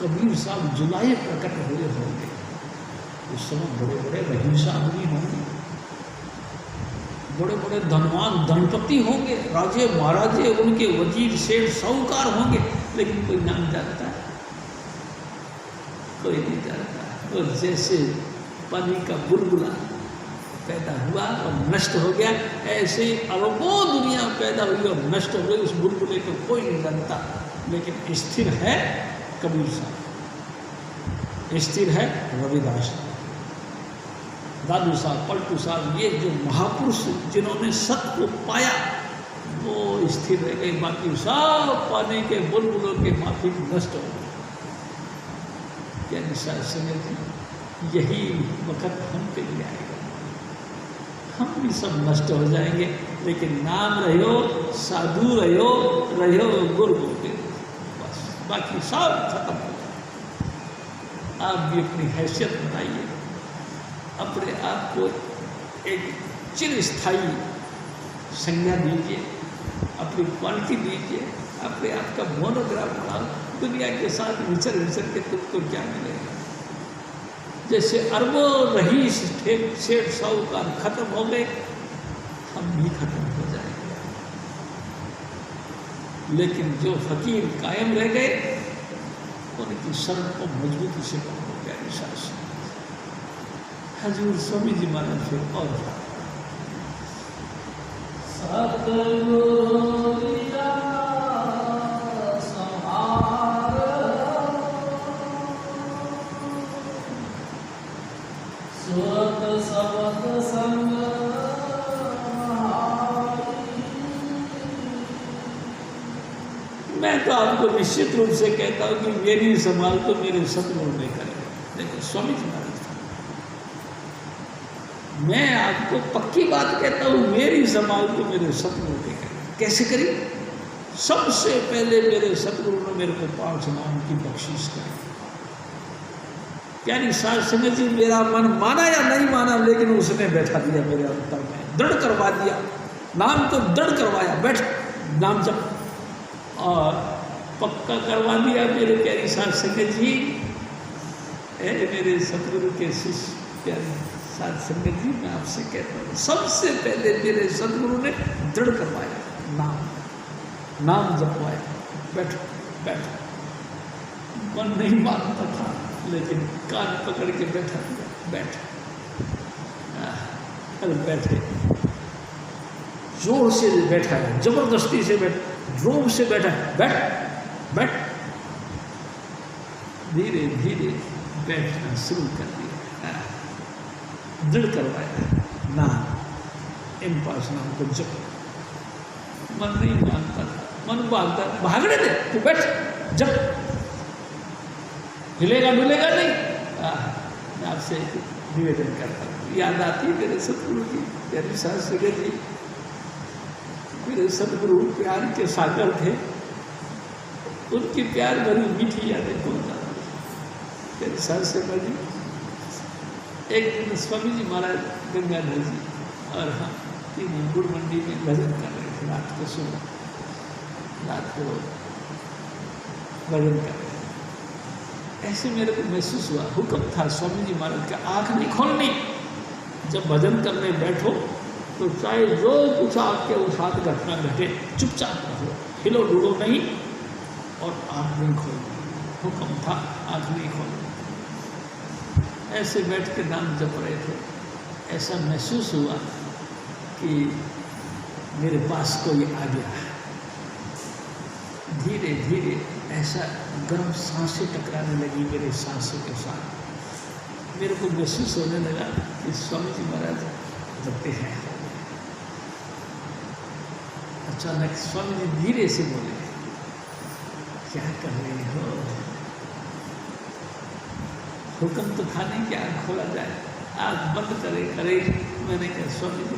कबीर साहब जुलाई प्रकट हुए होंगे, उस समय बड़े बड़े रहीसा आदमी होंगे, बड़े बड़े धनवान धनपति होंगे, राजे महाराजे, उनके वजीर सेठ साहूकार होंगे, लेकिन कोई नाम जानता है? कोई नहीं जानता। और जैसे पानी का बुलबुला पैदा हुआ और नष्ट हो गया, ऐसे अरबों दुनिया पैदा हुई और नष्ट हो गई। उस बुलबुले को कोई नहीं जानता, लेकिन स्थिर है कबीर साहब, स्थिर है रविदास, दादू साहब, पलटू साहब, ये जो महापुरुष जिन्होंने सत्य को पाया वो स्थिर रह गए, बाकी सब पानी के बुलबुलों के माफिक नष्ट हो गए। क्या निशा समय यही वक्त हम पे भी आएगा। हम भी सब नष्ट हो जाएंगे, लेकिन नाम रहो, साधु रहो, गुरु गोविंद, बस बाकी सब खत्म हो जाए। आप भी अपनी हैसियत बनाइए, अपने आप को एक चिरस्थायी संज्ञा दीजिए, अपनी क्वालिटी दीजिए, अपने आप का मोनोग्राफ बनाओ। दुनिया के साथ विचर के तुमको क्या मिलेगा? जैसे अरबों रईस सेठ साहूकार खत्म हो गए, हम भी खत्म हो जाएंगे, लेकिन जो फकीर कायम रह गए उनकी शरण को मजबूती से पकड़ो। प्यारी सास हजूर स्वामी जी महाराज फिर और सतगुरु स्वत सबत संग मैं तो आपको निश्चित रूप से कहता हूँ कि मेरी संभाल तो मेरे सतगुरु नहीं करेगा। देखो स्वामी जी महाराज, मैं आपको पक्की बात कहता हूँ, मेरी संभाल तो मेरे सतगुरु नहीं करेगा। कैसे करी? सबसे पहले मेरे सतगुरु ने मेरे को 5 नाम की बख्शीश करी। यानी साध संगत जी, मेरा मन माना या नहीं माना, लेकिन उसने बैठा दिया मेरे अंतर में, दृढ़ करवा दिया। नाम तो दृढ़ करवाया, बैठ नाम जप, और पक्का करवा दिया मेरे प्यारी साध संगत जी। मेरे सतगुरु के शिष्य प्यारे साध संगत जी, मैं आपसे कहता हूँ, सबसे पहले मेरे सतगुरु ने दृढ़ करवाया, नाम जपवाया, बैठ बैठ। मन नहीं मानता था, लेकिन कान पकड़ के बैठा, बैठ। अरे बैठे, जोर से बैठा है, जबरदस्ती से बैठ, जोर से बैठा है, बैठ बैठ। धीरे धीरे बैठना शुरू कर दिया, दृढ़ करवाया, नाम इन 5 नाम को जप। मन नहीं मानता था, मन भागता, भागने दे, तू बैठ जप, हिलेगा डुलेगा नहीं। मैं आपसे निवेदन करता हूँ, याद आती मेरे सतगुरु की प्यारी साध संगत जी। मेरे सतगुरु प्यार के सागर थे, उनकी प्यार भरी मीठी यादें बोलता था प्यारी साध संगत जी। एक दिन स्वामी जी महाराज, गंगाधर जी और हम तीनों गुड़ मंडी में भजन कर रहे थे, रात को सुबह, रात को भजन कर रहे। ऐसे मेरे को महसूस हुआ, हुक्म था स्वामी जी महाराज का, आँख नहीं खोलनी। जब भजन करने बैठो तो चाहे जो कुछ आपके साथ घटना घटे, चुपचाप रहो, हिलो डुलो नहीं, और आँख नहीं खोलनी। हुक्म था, आँख नहीं खोलनी। ऐसे बैठ के नाम जप रहे थे, ऐसा महसूस हुआ कि मेरे पास कोई आ गया। धीरे धीरे ऐसा गर्म सांसें टकराने लगी मेरे सांसों के साथ। मेरे को महसूस होने लगा कि स्वामी जी महाराज जपते हैं। अचानक स्वामी जी धीरे से बोले, क्या कर रहे हो? हुक्म तो था नहीं कि आँख खोला जाए, आँख बंद करे। मैंने कहा स्वामी जी